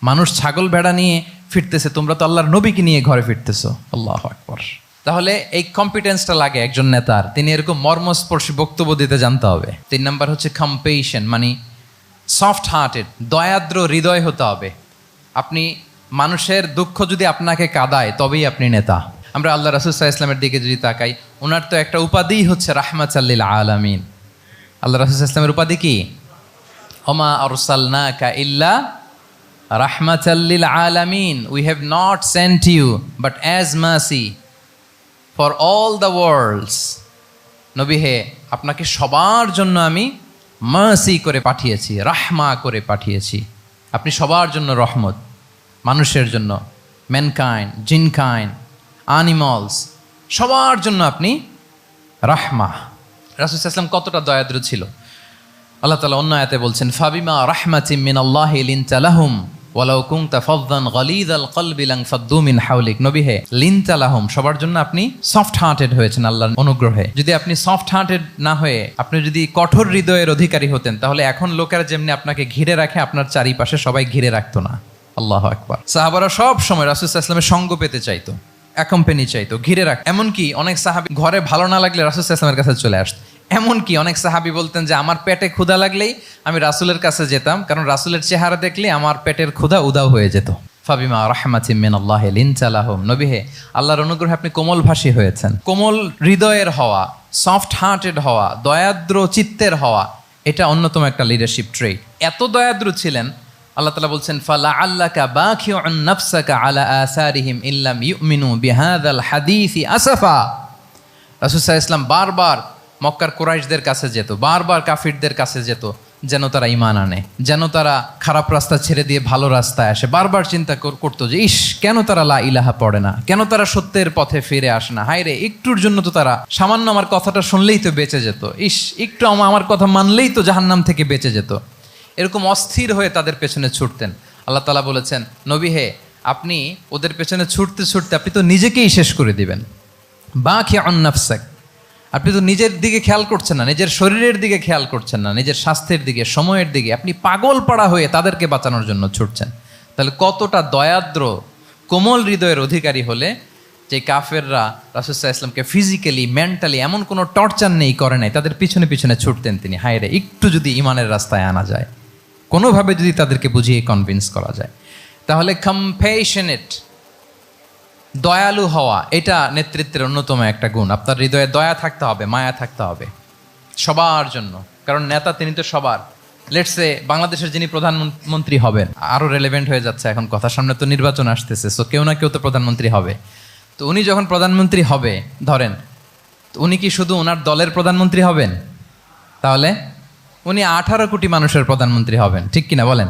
মানুষ ছাগল ভেড়া নিয়ে ফিরতেছে, তোমরা তো আল্লাহর নবীকে নিয়ে ঘরে ফিরতেছো। আল্লাহু আকবার। তাহলে এই কম্পিটেন্সটা লাগে একজন নেতার, তিনি এরকম মর্মস্পর্শী বক্তব্য দিতে জানতে হবে। 3 নাম্বার হচ্ছে কম্পেশন, মানে সফট হার্টেড, দয়াদ্র হৃদয় হতে হবে। আপনি মানুষের দুঃখ যদি আপনাকে কাঁদায় তবেই আপনি নেতা। আমরা আল্লাহ রাসূল সাল্লাল্লাহু আলাইহি ওয়াসাল্লামের দিকে যদি তাকাই, ওনার তো একটা উপাধিই হচ্ছে রাহমাতাল লিল আলামিন। আল্লাহ রাসূল সাল্লাল্লাহু আলাইহি ওয়াসাল্লামের উপাধি কি? ওমা আরসালনাকা ইল্লা রাহমাতাল লিল আলামিন, we have not sent you but as mercy for all the worlds. নবী হে, আপনাকে সবার জন্য আমি মার্সি করে পাঠিয়েছি, রাহমা করে পাঠিয়েছি। আপনি সবার জন্য রহমত, মানুষের জন্য, ম্যানকাইন্ড, জিনকাইন্ড, অ্যানিমালস, সবার জন্য আপনি রাহমা। রাসূল সাল্লাল্লাহু আলাইহি ওয়াসাল্লাম কতটা দয়াদ্র ছিল। আল্লাহ তাআলা অন্য আয়াতে বলছেন, ফাবিমা রাহমাতিম মিনাল্লাহি লিনতা লাহুম ওয়ালাউ কুনতা ফাযযান গালিযাল কলবি লানফাদ্দু মিন হাওলিক। নবী হে, লিনতা লাহুম, সবার জন্য আপনি সফট হার্টেড হয়েছেন আল্লাহর অনুগ্রহে। যদি আপনি সফট হার্টেড না হয়ে আপনি যদি কঠোর হৃদয়ের অধিকারী হতেন, তাহলে এখন লোকেরা যেমনি আপনাকে ঘিরে রাখে, আপনার চারিপাশে সবাই ঘিরে রাখতো না। আল্লাহু আকবার। সাহাবারা সব সময় রাসূল সাল্লাল্লাহু আলাইহি ওয়াসাল্লামের সঙ্গ পেতে চাইতো, অ্যাকম্পানি চাইতো, ঘিরে রাখ। এমনকি অনেক সাহাবী ঘরে ভালো না লাগলে রাসূল সাল্লাল্লাহু আলাইহি ওয়াসাল্লামের কাছে চলে আসতো। এমনকি অনেক সাহাবী বলতেন যে আমার পেটে ক্ষুধা লাগলেই আমি রাসূলের কাছে যেতাম, কারণ রাসূলের চেহারা দেখলে আমার পেটের ক্ষুধা উধাও হয়ে যেত। ফাবিমা রাহমাতিম মিনাল্লাহি লিনতা লাহুম। নবী হে, আল্লাহর অনুগ্রহে আপনি কোমলভাষী হয়েছেন। কোমল হৃদয়ের হওয়া, সফট হার্টেড হওয়া, দয়াদ্র চিত্তের হওয়া, এটা অন্যতম একটা লিডারশিপ ট্রেট। এত দয়াদ্র ছিলেন, আল্লাহ তাআলা বলছেন, ফালা আল্লাকা বাখিউন নাফসাকা আলা আসারিহিম ইল্লাম ইউমিনু বিহাযাল হাদীসি আসাফা। রাসূল সাল্লাল্লাহু আলাইহি ওয়াসাল্লাম বারবার মক্কার কুরাইশদের কাছে যেত, বারবার কাফিরদের কাছে যেত, যেন তারা ঈমান আনে, যেন তারা খারাপ রাস্তা ছেড়ে দিয়ে ভালো রাস্তায় আসে। বারবার চিন্তা করতো যে ইস, কেন তারা লা ইলাহা পড়ে না, কেন তারা সত্যের পথে ফিরে আসে না। হায় রে, একটুর জন্য তো তারা সামান্য আমার কথাটা শুনলেই তো বেঁচে যেত, ইস একটু আমার কথা মানলেই তো জাহান্নাম থেকে বেঁচে যেত। এরকম অস্থির হয়ে তাদের পেছনে ছুটতেন। আল্লাহ তাআলা বলেছেন, নবী হে, আপনি ওদের পেছনে ছুটতে ছুটতে আপনি তো নিজেকেই শেষ করে দিবেন। বাখিউন নাফসাক, আপনি তো নিজের দিকে খেয়াল করছেন না, নিজের শরীরের দিকে খেয়াল করছেন না, নিজের স্বাস্থ্যের দিকে, সময়ের দিকে, আপনি পাগল পাড়া হয়ে তাদেরকে বাঁচানোর জন্য ছুটছেন। তাহলে কতটা দয়াদ্র কোমল হৃদয়ের অধিকারী হলে যে কাফেররা রাসূল সাল্লাল্লাহু আলাইহি ওয়াসাল্লামকে ফিজিক্যালি, মেন্টালি এমন কোনো টর্চার নেই, করে নাই, তাদের পিছনে পিছনে ছুটতেন তিনি। হায় রে, একটু যদি ইমানের রাস্তায় আনা যায়, কোনোভাবে যদি তাদেরকে বুঝিয়ে কনভিন্স করা যায়, তাহলে কম্প্যাশনেট, দয়ালু হওয়া, এটা নেতৃত্বের অন্যতম একটা গুণ। আপনার হৃদয়ে দয়া থাকতে হবে, মায়া থাকতে হবে সবার জন্য, কারণ নেতা তিনি তো সবার। লেটসে বাংলাদেশের যিনি প্রধানমন্ত্রী হবেন, আরও রেলেভেন্ট হয়ে যাচ্ছে এখন কথা, সামনে তো নির্বাচন আসতেছে, সো কেউ না কেউ তো প্রধানমন্ত্রী হবে। তো উনি যখন প্রধানমন্ত্রী হবে ধরেন, তো উনি কি শুধু ওনার দলের প্রধানমন্ত্রী হবেন? তাহলে উনি 18 কোটি মানুষের প্রধানমন্ত্রী হবেন, ঠিক কিনা বলেন?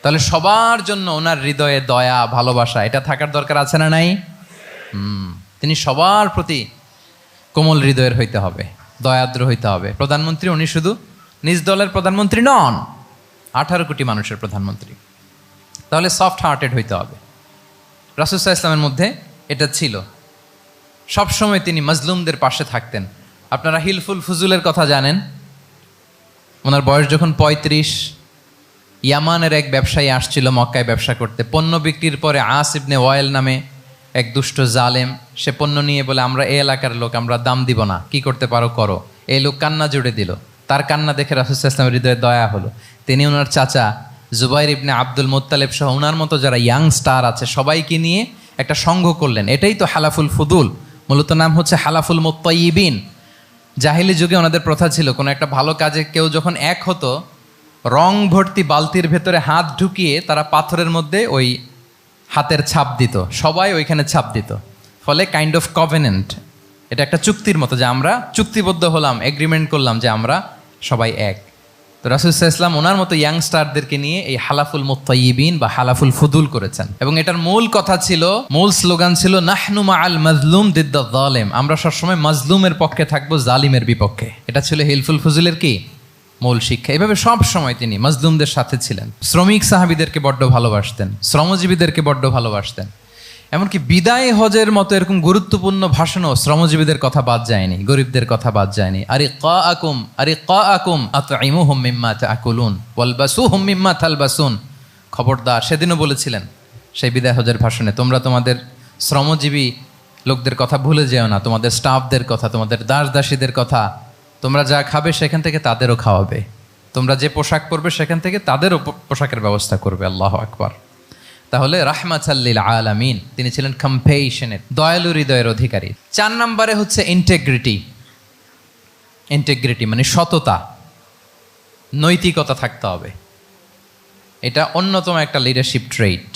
তাহলে সবার জন্য ওনার হৃদয়ে দয়া, ভালোবাসা, এটা থাকার দরকার আছে না নাই? তিনি সবার প্রতি কোমল হৃদয়ের হইতে হবে, দয়াদ্র হইতে হবে। প্রধানমন্ত্রী উনি শুধু নিজ দলের প্রধানমন্ত্রী নন, 18 কোটি মানুষের প্রধানমন্ত্রী। তাহলে সফট হার্টেড হইতে হবে। রাসূল সাল্লাল্লাহু আলাইহি ওয়াসাল্লামের মধ্যে এটা ছিল। সবসময় তিনি মাজলুমদের পাশে থাকতেন। আপনারা হিলফুল ফুজুলের কথা জানেন। ওনার বয়স যখন ৩৫, ইয়ামানের এক ব্যবসায়ী আসছিল মক্কায় ব্যবসা করতে। পণ্য বিক্রির পরে আস ইবনে ওয়াইল নামে এক দুষ্ট জালেম, সে পণ্য নিয়ে বলে, আমরা এই এলাকার লোক, আমরা দাম দিব না, কি করতে পারো করো। এই লোক কান্না জুড়ে দিল। তার কান্না দেখে রাসূল সাল্লাল্লাহু আলাইহি ওয়াসাল্লামের হৃদয়ে দয়া হলো। তিনি ওনার চাচা জুবাইর ইবনে আব্দুল মুত্তালিব সহ ওনার মতো যারা ইয়াং স্টার আছে সবাইকে নিয়ে একটা সংঘ করলেন। এটাই তো হালাফুল ফুদুল, মূলত নাম হচ্ছে হালাফুল মুত্তাইয়িবিন। জাহিলি যুগে ওনাদের প্রথা ছিল, কোনো একটা ভালো কাজে কেউ যখন এক হতো, রং ভর্তি বালতির ভেতরে হাত ঢুকিয়ে তারা পাথরের মধ্যে ওই হাতের ছাপ দিত, সবাই ওইখানে ছাপ দিত। ফলে কাইন্ড অফ কভেনেন্ট, এটা একটা চুক্তির মতো যে আমরা চুক্তিবদ্ধ হলাম, এগ্রিমেন্ট করলাম যে আমরা সবাই এক। তো রাসূল সাল্লাল্লাহু আলাইহি ওয়াসাল্লাম ওনার মতো ইয়াংস্টারদেরকে নিয়ে এই হালাফুল মুত্তাইয়িবিন বা হালাফুল ফুদুল করেছেন। এবং এটার মূল কথা ছিল, মূল স্লোগান ছিল নাহনু মাআল মাজলুম দিদ্দাল যালিম, আমরা সবসময় মাজলুমের পক্ষে থাকবো, জালিমের বিপক্ষে। এটা ছিল হিলফুল ফুজুলের কি মূল শিক্ষা। এভাবে সব সময় তিনি মাজলুমদের সাথে ছিলেন। শ্রমিক সাহাবীদেরকে বড্ড ভালোবাসতেন, শ্রমজীবীদেরকে বড্ড ভালোবাসতেন। এমনকি বিদায় হজের মতো এরকম গুরুত্বপূর্ণ ভাষণও শ্রমজীবীদের কথা বাদ যায়নি, গরিবদের কথা বাদ যায়নি। আরিকাআকুম আতঈমুহুম মিম্মা তাআকুলুন ওয়ালবাসুহুম মিম্মা তালবাসুন। খবরদার, সেদিনও বলেছিলেন সেই বিদায় হজের ভাষণে, তোমরা তোমাদের শ্রমজীবী লোকদের কথা ভুলে যেও না, তোমাদের স্টাফদের কথা, তোমাদের দাস দাসীদের কথা। তোমরা যা খাবে সেখান থেকে তাদেরও খাওয়াবে, তোমরা যে পোশাক পরবে সেখান থেকে তাদেরও পোশাকের ব্যবস্থা করবে। আল্লাহু আকবার। তাহলে রাহমাতাল লিল আলামিন, তিনি ছিলেন কম্পেশনের, দয়ালু হৃদয়ের অধিকারী। 4 নম্বরে হচ্ছে ইন্টেগ্রিটি। ইন্টেগ্রিটি মানে সততা, নৈতিকতা থাকতে হবে। এটা অন্যতম একটা লিডারশিপ ট্রেইট।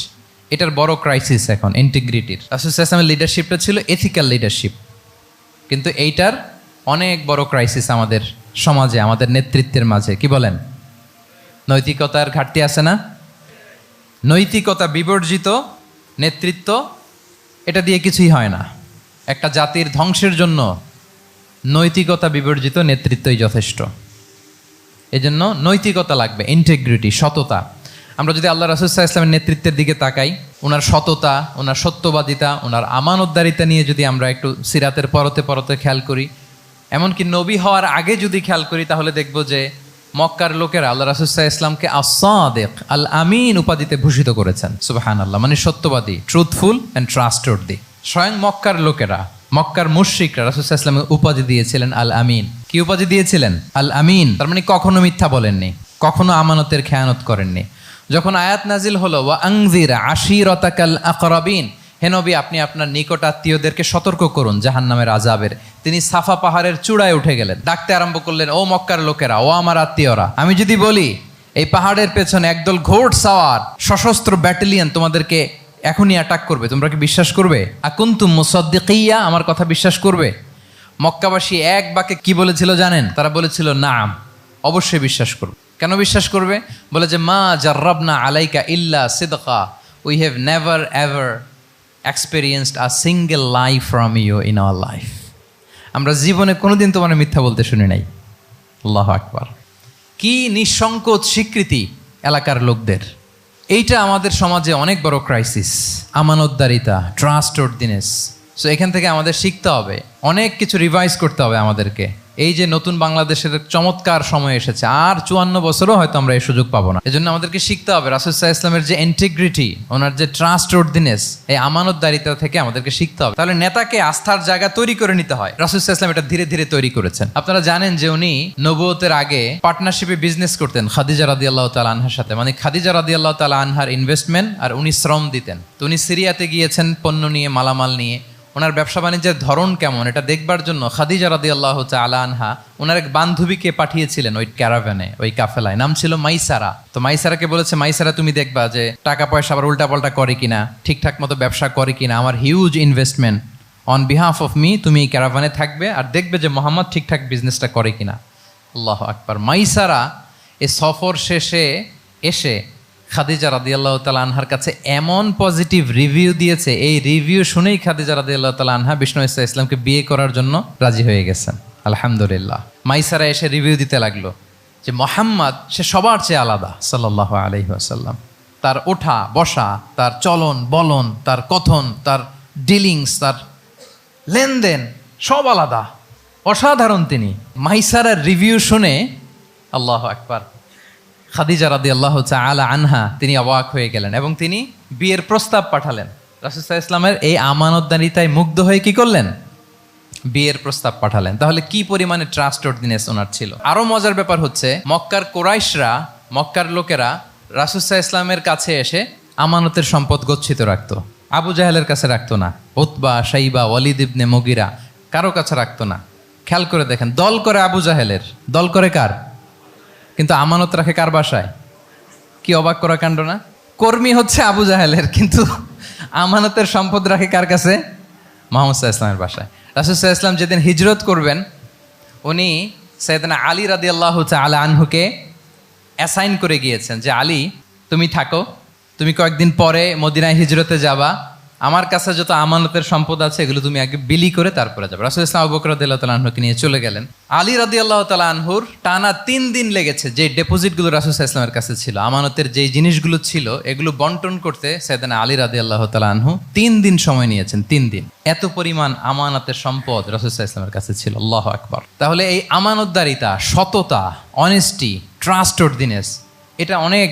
এটার বড় ক্রাইসিস এখন ইন্টিগ্রিটির। রাসূল সাল্লাল্লাহু আলাইহি ওয়াসাল্লামের লিডারশিপটা ছিল এথিক্যাল লিডারশিপ, কিন্তু এইটার অনেক বড় ক্রাইসিস আমাদের সমাজে, আমাদের নেতৃত্বের মাঝে। কি বলেন? নৈতিকতার ঘাটতি আছে না? নৈতিকতা বিবর্জিত নেতৃত্ব, এটা দিয়ে কিছুই হয় না। একটা জাতির ধ্বংসের জন্য নৈতিকতা বিবর্জিত নেতৃত্বই যথেষ্ট। এজন্য নৈতিকতা লাগবে, ইন্টিগ্রিটি, সততা। আমরা যদি আল্লাহ রাসূল সাল্লাল্লাহু আলাইহি ওয়াসাল্লামের নেতৃত্বের দিকে তাকাই, ওনার সততা, ওনার সত্যবাদিতা, ওনার আমানতদারিতা নিয়ে যদি আমরা একটু সিরাতের পরতে পরতে খেয়াল করি, এমনকি নবী হওয়ার আগে যদি খেয়াল করি, তাহলে দেখব যে মক্কার লোকেরা আল্লাহ রাসূল সাল্লাল্লাহু আলাইহি ওয়াসাল্লামকে আস-সাদিক, আল আমিন উপাধিতে ভূষিত করেছেন। সুবহানাল্লাহ, মানে সত্যবাদী, ট্রুথফুল অ্যান্ড ট্রাস্টওয়ার্দি। স্বয়ং মক্কার লোকেরা, মক্কার মুশরিকরা রাসূল সাল্লাল্লাহু আলাইহি ওয়াসাল্লামকে উপাধি দিয়েছিলেন আল আমিন। কি উপাধি দিয়েছিলেন? আল আমিন। তার মানে কখনো মিথ্যা বলেননি, কখনো আমানতের খেয়ানত করেননি। যখন আয়াত নাজিল হলো ওয়া আনজির আশিরাতাকাল আকরাবিন, হে নবী আপনি আপনার নিকট আত্মীয়দেরকে সতর্ক করুন জাহান্নামের আযাবের, তিনি সাফা পাহাড়ের চূড়ায় উঠে গেলেন, ডাকতে আরম্ভ করলেন, ও মক্কার লোকেরা, ও আমার আত্মীয়রা, আমি যদি বলি এই পাহাড়ের পেছনে একদল ঘোড় সাওয়ার সশস্ত্র ব্যাটালিয়ন তোমাদেরকে এখনই অ্যাটাক করবে, তোমরা কি বিশ্বাস করবে? আকুনতুম মুসাদ্দিকিয়া, আমার কথা বিশ্বাস করবে? মক্কাবাসী এক বাক্যে কি বলেছিল জানেন? তারা বলেছিল নাম, অবশ্যই বিশ্বাস করবে। কেন বিশ্বাস করবে? বলে যে মা জাররাবনা আলাইকা ইল্লা সিদকা, we have never ever experienced a single lie from you in our life. আমরা জীবনে কোনোদিন তোমার মিথ্যা বলতে শুনি নাই। আল্লাহু আকবার। কি নিঃসংকোচ স্বীকৃতি এলাকার লোকদের। এইটা আমাদের সমাজে অনেক বড় ক্রাইসিস, আমানতদারিতা, ট্রাস্টওয়ার্দিনেস। সো এখান থেকে আমাদের শিখতে হবে, অনেক কিছু রিভাইজ করতে হবে আমাদেরকে। এই যে নতুন বাংলাদেশের চমৎকার সময় এসেছে, আর 54 বছরও হয়তো আমরা এই সুযোগ পাবো না। এজন্য আমাদেরকে শিখতে হবে রাসূল সাল্লাল্লাহু আলাইহি ওয়াসাল্লামের যে ইন্টিগ্রিটি, ওনার যে ট্রাস্টওয়ার্দিনেস, এই আমানতদারিতা থেকে আমাদেরকে শিখতে হবে। তাহলে নেতাকে আস্থার জায়গা তৈরি করে নিতে হয়। রাসূল সাল্লাল্লাহু আলাইহি ওয়াসাল্লাম এটা ধীরে ধীরে তৈরি করেছেন। আপনারা জানেন যে উনি নবুয়তের আগে পার্টনারশিপে বিজনেস করতেন খাদিজা রাদিয়াল্লাহু তাআলা আনহার সাথে। মানে খাদিজা রাদিয়াল্লাহু তাআলা আনহার ইনভেস্টমেন্ট আর উনি শ্রম দিতেন। তো উনি সিরিয়াতে গিয়েছেন পণ্য নিয়ে, মালামাল নিয়ে। ওনার ব্যবসা বাণিজ্যের ধরন কেমন এটা দেখবার জন্য খাদিজা রাদিয়াল্লাহু তাআলা আনহা ওনার এক বান্ধবীকে পাঠিয়েছিলেন ওই ক্যারাভ্যানে, ওই কাফেলায়। নাম ছিল মাইসারা। তো মাইসারাকে বলেছে, মাইসারা তুমি দেখবা যে টাকা পয়সা আবার উল্টাপাল্টা করে কিনা, ঠিকঠাক মতো ব্যবসা করে কিনা, আমার huge investment, on behalf of me তুমি এই ক্যারাভ্যানে থাকবে আর দেখবে যে মোহাম্মদ ঠিকঠাক বিজনেসটা করে কিনা। আল্লাহু আকবার। মাইসারা এই সফর শেষে এসে খাদিজা রাদিয়াল্লাহু তাআলা আনহার কাছে এমন পজিটিভ রিভিউ দিয়েছে, এই রিভিউ শুনেই খাদিজা রাদিয়াল্লাহু তাআলা আনহা বিষ্ণু ইসলামকে বিয়ে করার জন্য রাজি হয়ে গেছেন। আলহামদুলিল্লাহ। মাইসারা এসে রিভিউ দিতে লাগলো যে মোহাম্মদ সে সবার চেয়ে আলাদা সাল্লাল্লাহু আলাইহি ওয়াসাল্লাম। তার ওঠা বসা, তার চলন বলন, তার কথন, তার ডিলিংস, তার লেনদেন সব আলাদা, অসাধারণ তিনি। মাইসারার রিভিউ শুনে আল্লাহ আকবার, খাদিজা রাদিয়াল্লাহু তাআলা আনহা তিনি অবাক হয়ে গেলেন এবং তিনি বিয়ের প্রস্তাব পাঠালেন। রাসূল সাল্লাল্লাহু আলাইহি ওয়াসাল্লামের এই আমানতদারিতায় মুগ্ধ হয়ে কি করলেন? বিয়ের প্রস্তাব পাঠালেন। তাহলে কি পরিমাণে ট্রাস্টওয়ার্দিনেস ওনার ছিল। আরো মজার ব্যাপার হচ্ছে মক্কার কুরাইশরা, মক্কার লোকেরা রাসূল সাল্লাল্লাহু আলাইহি ওয়াসাল্লামের কাছে এসে আমানতের সম্পদ গচ্ছিত রাখতো। আবু জাহেলের কাছে রাখতো না, উতবা, শাইবা, ওয়ালিদ ইবনে মুগিরা কারো কাছে রাখতো না। খেয়াল করে দেখেন, দল করে আবু জাহেলের, দল করে কার? কিন্তু আমানত রাখে কার বাসায়? কি অবাক করা কাণ্ড না? কর্মী হচ্ছে আবু জাহেলের, কিন্তু আমানতের সম্পদ রাখে কার কাছে? মুহাম্মদ সাল্লাল্লাহু আলাইহি ওয়াসাল্লামের বাসায়। রাসূল সাল্লাল্লাহু আলাইহি ওয়াসাল্লাম যেদিন হিজরত করবেন, উনি সাইয়েদনা আলী রাদিয়াল্লাহু তাআলা আনহুকে অ্যাসাইন করে গিয়েছেন যে আলী তুমি থাকো, তুমি কয়েকদিন পরে মদিনায় হিজরতে যাবা, আমার কাছে যত আমানতের সম্পদ আছে এগুলো তুমি আগে বিলি করে তারপরে যাবে। রাসূল সাল্লাল্লাহু আবু বকর রাদিয়াল্লাহু তাআলা আনহুকে নিয়ে চলে গেলেন। আলী রাদিয়াল্লাহু তাআলা আনহুর টানা 3 দিন লেগেছে যে ডেপোজিটগুলো রাসূল সাল্লাল্লাহু আলাইহি ওয়াসাল্লামের কাছে ছিল, আমানতের যেই জিনিসগুলো ছিল এগুলো বন্টন করতে সাইয়েদনা আলী রাদিয়াল্লাহু তাআলা আনহু 3 দিন সময় নিয়েছেন। 3 দিন, এত পরিমাণ আমানতের সম্পদ রাসূল সাল্লাল্লাহু আলাইহি ওয়াসাল্লামের কাছে ছিল। আল্লাহু আকবার। তাহলে এই আমানতদারিতা, সততা, অনেস্টি, ট্রাস্টওয়ার্দিনেস এটা অনেক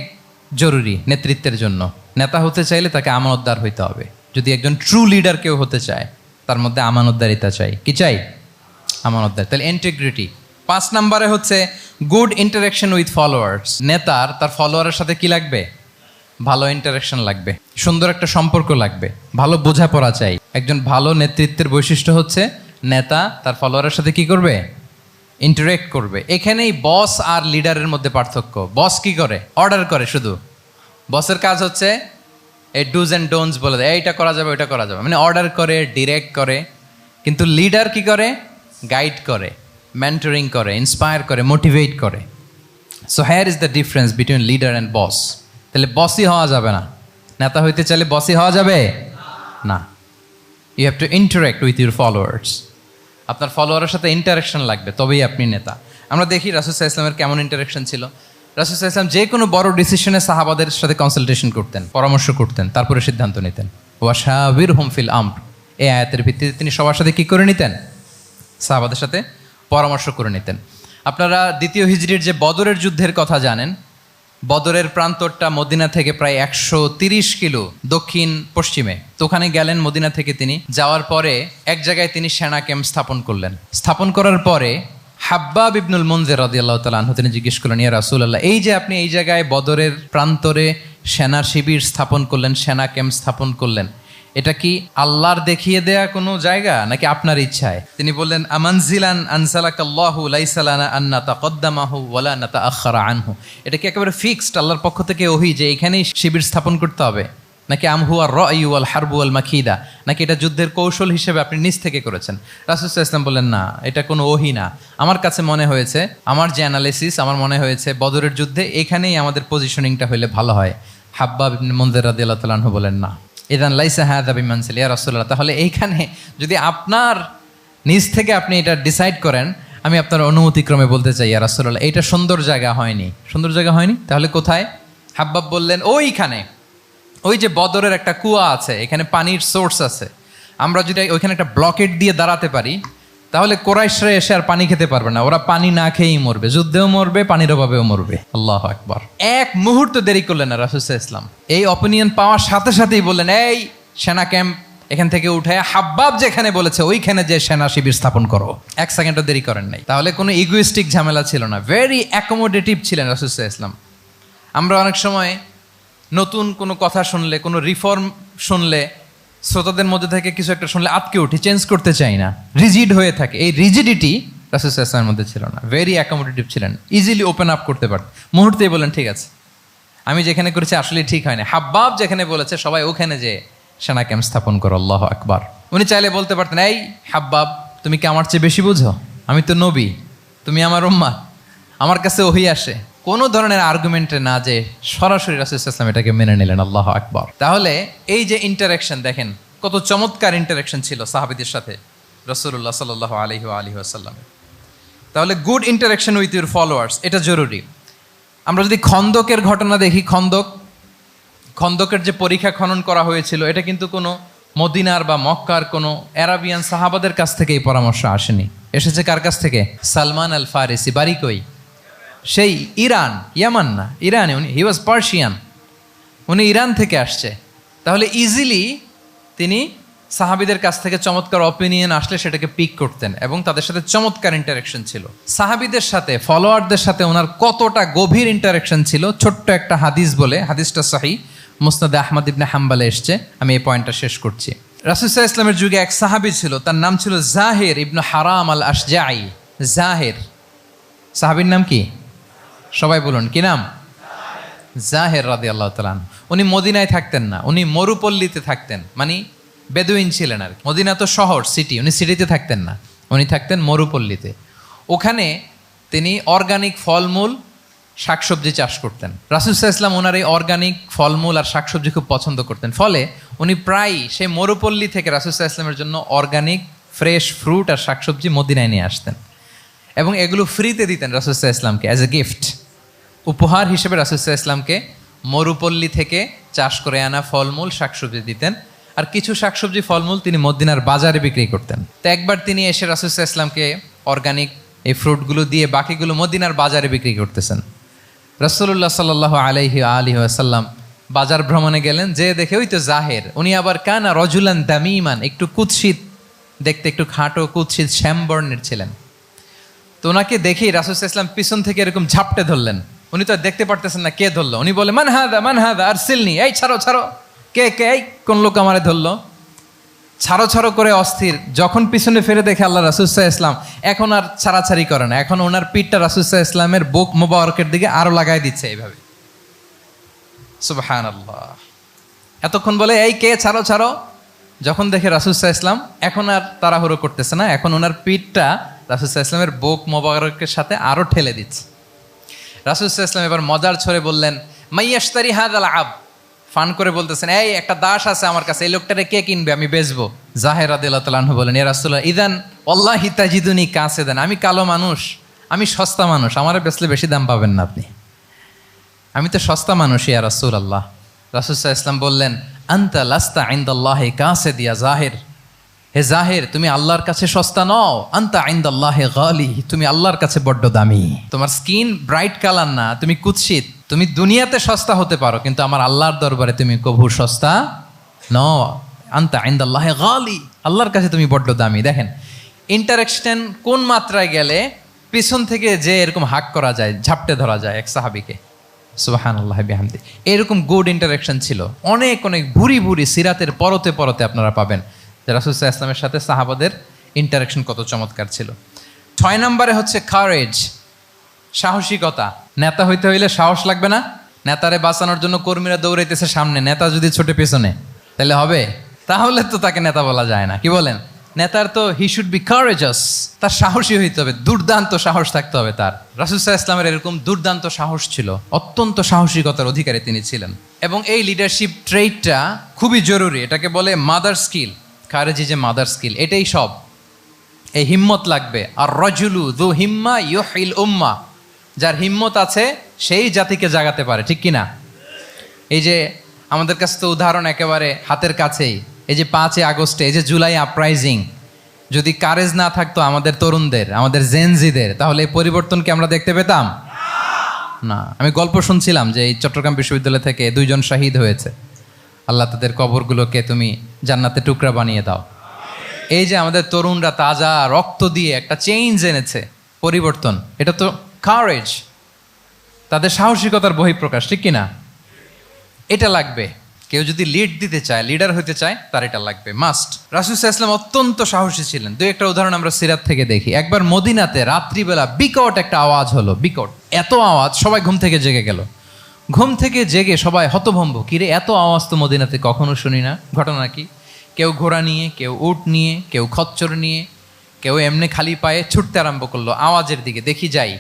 জরুরি নেতৃত্বের জন্য। নেতা হতে চাইলে তাকে আমানতদার হইতে হবে। যদি একজন ট্রু লিডার কেউ হতে চায় তার মধ্যে আমানতদারিতা চাই। কি চাই? আমানতদার। তাহলে ইন্টিগ্রিটি। 5 নম্বরে হচ্ছে গুড ইন্টারাকশন উইথ ফলোয়ার্স। নেতার তার ফলোয়ারের সাথে কি লাগবে? ভালো ইন্টারাকশন লাগবে, সুন্দর একটা সম্পর্ক লাগবে, ভালো বোঝাপড়া চাই। একজন ভালো নেতৃত্বের বৈশিষ্ট্য হচ্ছে নেতা তার ফলোয়ারের সাথে কি করবে? ইন্টারেক্ট করবে। এখানেই বস আর লিডারের মধ্যে পার্থক্য। বস কি করে? অর্ডার করে শুধু। বসের কাজ হচ্ছে এই ডুজ অ্যান্ড ডোন্টস বলে দেয়, এইটা করা যাবে ওইটা করা যাবে, মানে অর্ডার করে, ডিরেক্ট করে। কিন্তু লিডার কি করে? গাইড করে, মেন্টরিং করে, ইন্সপায়ার করে, মোটিভেট করে। So here is the difference between leader and boss. তাহলে বসই হওয়া যাবে না। নেতা হইতে চাইলে বসই হওয়া যাবে না। You have to interact with your followers. আপনার ফলোয়ারের সাথে ইন্টারাকশন লাগবে, তবেই আপনি নেতা। আমরা দেখি রাসূল সাল্লাল্লাহু আলাইহি ওয়াসাল্লামের কেমন ইন্টারাকশন ছিল। রাসূল সাল্লাল্লাহু আলাইহি ওয়াসাল্লাম যে কোনো বড় ডিসিশনে সাহাবাদের সাথে কনসালটেশন করতেন, পরামর্শ করতেন, তারপরে সিদ্ধান্ত নিতেন। ওয়াশাবিরহুম ফিল আমর, এই আয়াতের ভিত্তিতে তিনি সবার সাথে কি করে নিতেন? সাহাবাদের সাথে পরামর্শ করে নিতেন। আপনারা দ্বিতীয় হিজরির যে বদরের যুদ্ধের কথা জানেন, বদরের প্রান্তরটা মদিনা থেকে প্রায় 130 কিলো দক্ষিণ পশ্চিমে। তো ওখানে গেলেন মদিনা থেকে। তিনি যাওয়ার পরে এক জায়গায় তিনি সেনা ক্যাম্প স্থাপন করলেন। স্থাপন করার পরে হাব্বাব ইবনুল মুনজির রাদিয়াল্লাহু তাআলা আনহু তিনি জিজ্ঞেস করলেন, ইয়া রাসূলুল্লাহ, এই যে আপনি এই জায়গায় বদরের প্রান্তরে সেনা শিবির স্থাপন করলেন, সেনা ক্যাম্প স্থাপন করলেন, এটা কি আল্লাহর দেখিয়ে দেয়া কোনো জায়গা নাকি আপনার ইচ্ছায়? তিনি বললেন, আমানজিলান আনসালাকাল্লাহু লাইসা লানা আন নাতাকদ্দামাহু ওয়ালা নাতাআখারা আনহু। এটা কি একেবারে ফিক্সড আল্লাহর পক্ষ থেকে ওহী যে এখানেই শিবির স্থাপন করতে হবে, নাকি আমহুয়ার রায়ু ওয়াল হারবু ওয়াল মাকিদা, নাকি এটা যুদ্ধের কৌশল হিসেবে আপনি নিজ থেকে করেছেন? রাসূল সাল্লাল্লাহু আলাইহি ওয়াসাল্লাম বললেন, না, এটা কোনো ওহী না। আমার কাছে মনে হয়েছে, আমার যে অ্যানালিসিস, আমার মনে হয়েছে বদরের যুদ্ধে এখানেই আমাদের পজিশনিংটা হইলে ভালো হয়। হাব্বাব ইবনে মুনজির রাদিয়াল্লাহু তাআলা আনহু বলেন, না, ইদান লাইসা হাযা বিমানসিল ইয়া রাসূলুল্লাহ, তাহলে এইখানে যদি আপনার নিজ থেকে আপনি এটা ডিসাইড করেন, আমি আপনার অনুমতিক্রমে বলতে চাই ইয়া রাসূলুল্লাহ, এটা সুন্দর জায়গা হয়নি। সুন্দর জায়গা হয়নি? তাহলে কোথায়? হাব্বাব বললেন, ওইখানে, ওই যে বদরের একটা কুয়া আছে, এখানে পানির সোর্স আছে। আমরা যদি ওইখানে একটা ব্লকেট দিয়ে দাঁড়াতে পারি, তাহলে কোরাইশরা এসে আর পানি খেতে পারবে না। ওরা পানি না খেয়েই মরবে, যুদ্ধেও মরবে, পানির অভাবেও মরবে। আল্লাহু আকবার। এক মুহূর্ত দেরি করলেন না রাসূল সাল্লাল্লাহু আলাইহি ওয়াসাল্লাম। এই অপিনিয়ন পাওয়ার সাথে সাথেই বললেন, এই সেনা ক্যাম্প এখান থেকে উঠে হাব্বাব যেখানে বলেছে ওইখানে যে সেনা শিবির স্থাপন করো। 1 সেকেন্ডও দেরি করেন নাই। তাহলে কোনো ইগোইস্টিক ঝামেলা ছিল না। ভেরি অ্যাকোমোডেটিভ ছিলেন রাসূল সাল্লাল্লাহু আলাইহি ওয়াসাল্লাম। আমরা অনেক সময় নতুন কোনো কথা শুনলে, কোনো রিফর্ম শুনলে, শ্রোতাদের মধ্যে থেকে কিছু একটা শুনলে আটকে উঠি, চেঞ্জ করতে চাই না, রিজিড হয়ে থাকে। এই রিজিডিটি রাসূল সাল্লাল্লাহু আলাইহি ওয়াসাল্লামের মধ্যে ছিল না। ভেরি অ্যাকোমোডেটিভ ছিলেন, ইজিলি ওপেন আপ করতে পারতেন। মুহূর্তেই বলেন, ঠিক আছে, আমি যেখানে করেছি আসলে ঠিক হয় না। হাব্বাব যেখানে বলেছে সবাই ওখানে যে সেনা ক্যাম্প স্থাপন করো। আল্লাহু আকবার। উনি চাইলে বলতে পারতেন, এই হাব্বাব, তুমি কি আমার চেয়ে বেশি বুঝো? আমি তো নবী, তুমি আমার উম্মাহ, আমার কাছে ওহী আসে। কোনো ধরনের আর্গুমেন্টে না যে সরাসরি রাসূল সাল্লাল্লাহু আলাইহি ওয়াসাল্লাম এটাকে মেনে নিলেন। আল্লাহু আকবার। তাহলে এই যে ইন্টারাকশন, দেখেন কত চমৎকার ইন্টারাকশন ছিল সাহাবীদের সাথে রাসূলুল্লাহ সাল্লাল্লাহু আলাইহি ওয়া আলিহি ওয়াসাল্লাম। তাহলে good interaction with your followers, এটা জরুরি। আমরা যদি খন্দকের ঘটনা দেখি, খন্দকের যে পরীক্ষা খনন করা হয়েছিল এটা কিন্তু কোনো মদিনার বা মক্কার কোনো অ্যারাবিয়ান সাহাবাদের কাছ থেকে এই পরামর্শ আসেনি। এসেছে কার কাছ থেকে? সালমান আল ফারিসি। বাড়ি কই? সেই ইরান, ইয়ামান না, ইরানে। উনি হি ওয়াজ পার্সিয়ান, উনি ইরান থেকে আসছে। তাহলে ইজিলি তিনি সাহাবিদের কাছ থেকে চমৎকার অপিনিয়ন আসলে সেটাকে পিক করতেন এবং তাদের সাথে চমৎকার ইন্টারাকশন ছিল। সাহাবিদের সাথে, ফলোয়ারদের সাথে ওনার কতটা গভীর ইন্টারাকশন ছিল, ছোট্ট একটা হাদিস বলে, হাদিসটা সহিহ মুসনাদে আহমদ ইবনে হাম্বালে এসছে। আমি এই পয়েন্টটা শেষ করছি। রাসূল সাল্লাল্লাহু আলাইহি ওয়াসাল্লামের যুগে এক সাহাবী ছিল, তার নাম ছিল জাহির ইবনে হারাম আল আশজাঈ। জাহির, সাহাবীর নাম কি? সবাই বলুন, কি নাম? জাহির রাদিয়াল্লাহু তাআলা আনহু। উনি মদিনায় থাকতেন না, উনি মরুপল্লীতে থাকতেন, মানে বেদুইন ছিলেন আর কি। মদিনা তো শহর, সিটি, উনি সিটিতে থাকতেন না, উনি থাকতেন মরুপল্লীতে। ওখানে তিনি অর্গানিক ফলমূল শাকসবজি চাষ করতেন। রাসূল সাল্লাল্লাহু আলাইহি ওয়াসাল্লাম ওনার এই অর্গানিক ফলমূল আর শাকসবজি খুব পছন্দ করতেন। ফলে উনি প্রায়ই সেই মরুপল্লী থেকে রাসূল সাল্লাল্লাহু আলাইহি ওয়াসাল্লামের জন্য অর্গানিক ফ্রেশ ফ্রুট আর শাকসবজি মদিনায় নিয়ে আসতেন এবং এগুলো ফ্রিতে দিতেন রাসূল সাল্লাল্লাহু আলাইহি ওয়াসাল্লামকে অ্যাজ এ গিফট। উপহার হিসেবে রাসূল সাল্লাল্লাহু আলাইহি ওয়াসাল্লামকে মরুপল্লী থেকে চাষ করে আনা ফলমূল শাকসবজি দিতেন, আর কিছু শাকসবজি ফলমূল তিনি মদিনার বাজারে বিক্রি করতেন। তো একবার তিনি এসে রাসূল সাল্লাল্লাহু আলাইহি ওয়াসাল্লামকে অর্গানিক এই ফ্রুটগুলো দিয়ে বাকিগুলো মদিনার বাজারে বিক্রি করতেছেন। রাসূলুল্লাহ সাল্লাল্লাহু আলাইহি ওয়াসাল্লাম বাজার ভ্রমণে গেলেন, যে দেখে ওই তো জাহের, উনি আবার কানা রজুলান দামিমান, একটু কুৎসিত দেখতে, একটু খাটো কুৎসিত শ্যামবর্ণের ছিলেন। তো ওনাকে দেখেই রাসূল সাল্লাল্লাহু আলাইহি ওয়াসাল্লাম পিছন থেকে এরকম ঝাপটে ধরলেন। উনি তো আর দেখতে পারতেছেন না কে ধরলো। উনি বলে, মান হাদা আরসিলনি, এই ছাড়ো ছাড়ো, কে কে, এই কোন লোক আমারে ধরলো, ছাড়ো ছাড়ো করে অস্থির। যখন পিছনে ফিরে দেখে আল্লাহ রাসূল সাল্লাল্লাহু আলাইহি ওয়াসাল্লাম, এখন আর ছাড়াছাড়ি করে না, এখন ওনার পিঠটা রাসূল সাল্লাল্লাহু আলাইহি ওয়াসাল্লামের বুক মোবারকের দিকে আরো লাগাই দিচ্ছে এইভাবে। সুবহানাল্লাহ। এতক্ষণ বলে এই কে, ছাড়ো ছাড়ো, যখন দেখে রাসূল সাল্লাল্লাহু আলাইহি ওয়াসাল্লাম এখন আর তাড়াহুড়ো করতেছে না, এখন ওনার পিঠটা রাসূল সাল্লাল্লাহু আলাইহি ওয়াসাল্লামের বুক মোবারকের সাথে আরো ঠেলে দিচ্ছে। রাসূল সাল্লাল্লাহু আলাইহি ওয়াসাল্লাম এবার মজার ছড়ে বললেন, মাইয়াশতারি হাযাল আব, ফান করে বলতেছেন, এই একটা দাস আছে আমার কাছে, এই লোকটারে কে কিনবে, আমি বেচবো। জাহির রাদিয়াল্লাহু তাআলা আনহু বলেন, ইয়া রাসূলুল্লাহ ইদান ওয়াল্লাহি তাজিদুনি কাসিদান, আমি কালো মানুষ, আমি সস্তা মানুষ, আমারে বেচলে বেশি দাম পাবেন না আপনি, আমি তো সস্তা মানুষ ইয়া রাসূলুল্লাহ। রাসূল সাল্লাল্লাহু আলাইহি ওয়াসাল্লাম বললেন, আনতা লাস্তা ইনদাল্লাহি কাসিদ ইয়া জাহির, হে জাহির তুমি আল্লাহর কাছে সস্তা নও, আনতা ইনদাল্লাহি গালি, তুমি আল্লাহর কাছে বড্ড দামি। তোমার স্কিন ব্রাইট কালার না, তুমি কুৎসিত, তুমি দুনিয়াতে সস্তা হতে পারো কিন্তু আমার আল্লাহর দরবারে তুমি কভু সস্তা নও। আনতা ইনদাল্লাহি গালি, আল্লাহর কাছে তুমি বড্ড দামি। দেখেন ইন্টারাকশন কোন মাত্রায় গেলে পিছন থেকে যে এরকম হাক করা যায়, ঝাপটে ধরা যায় এক সাহাবীকে। সুবহানাল্লাহি বিহামদি। এরকম গুড ইন্টারাকশন ছিল অনেক অনেক ভুরি ভুরি সিরাতের পরতে পরতে আপনারা পাবেন যে রাসূল সাল্লাল্লাহু আলাইহি ওয়াসাল্লামের সাথে সাহাবাদের ইন্টারাকশন কত চমৎকার ছিল। 6 নম্বরে হচ্ছে কারেজ, সাহসিকতা। নেতা হইতে হইলে সাহস লাগবে না? নেতারে বাঁচানোর জন্য কর্মীরা দৌড়াইতেছে সামনে, নেতা যদি ছোটে পেছনে, তাহলে হবে? তাহলে তো তাকে নেতা বলা যায় না। কি বলেন? নেতার তো হি শুড বি কারেজাস, তার সাহসী হইতে হবে, দুর্দান্ত সাহস থাকতে হবে তার। রাসূল সাল্লাল্লাহু আলাইহি ওয়াসাল্লামের এরকম দুর্দান্ত সাহস ছিল, অত্যন্ত সাহসিকতার অধিকারী তিনি ছিলেন। এবং এই লিডারশিপ ট্রেইটটা খুবই জরুরি, এটাকে বলে মাদার স্কিল। কারেজি যে মাদার স্কিল, এটাই সব। এই হিম্মত লাগবে। আর রাজুলু যু হিম্মা ইউহিল উম্মা, যার হিম্মত আছে সেই জাতিকে জাগাতে পারে, ঠিক কিনা? এই যে আমাদের কাছে তো উদাহরণ একেবারে হাতের কাছেই, এই যে 5 আগস্টে, এই যে জুলাই আপরাইজিং, যদি কারেজ না থাকতো আমাদের তরুণদের, আমাদের জেনজিদের, তাহলে এই পরিবর্তনকে আমরা দেখতে পেতাম না। আমি গল্প শুনছিলাম যে এই চট্টগ্রাম বিশ্ববিদ্যালয় থেকে 2 জন শহীদ হয়েছে, আল্লাহ তাদের কবরগুলোকে তুমি জান্নাতে টুকরা বানিয়ে দাও। এই যে আমাদের তরুণরা তাজা রক্ত দিয়ে একটা চেঞ্জ এনেছে, পরিবর্তন, এটা তো কারেজ, তাদের সাহসিকতার বহিঃপ্রকাশ, ঠিক কিনা? এটা লাগবে। কেউ যদি লিড দিতে চায়, লিডার হতে চায়, তার এটা লাগবে, মাস্ট। রাসূল সাল্লাল্লাহু আলাইহি ওয়াসাল্লাম অত্যন্ত সাহসী ছিলেন। 2-1টা উদাহরণ আমরা সিরাত থেকে দেখি। একবার মদিনাতে রাত্রিবেলা বিকট একটা আওয়াজ হলো, বিকট এত আওয়াজ, সবাই ঘুম থেকে জেগে গেল। ঘুম থেকে জেগে সবাই হতভম্ব, কিরে এত আওয়াজ তো মদিনাতে কখনো শুনি না। ঘটনা কি? কেউ ঘোড়া নিয়ে, কেউ উট নিয়ে, কেউ খচ্চর নিয়ে, কেউ এমনি খালি পায়ে ছুটতে আরম্ভ করলো আওয়াজের দিকে, দেখি যাই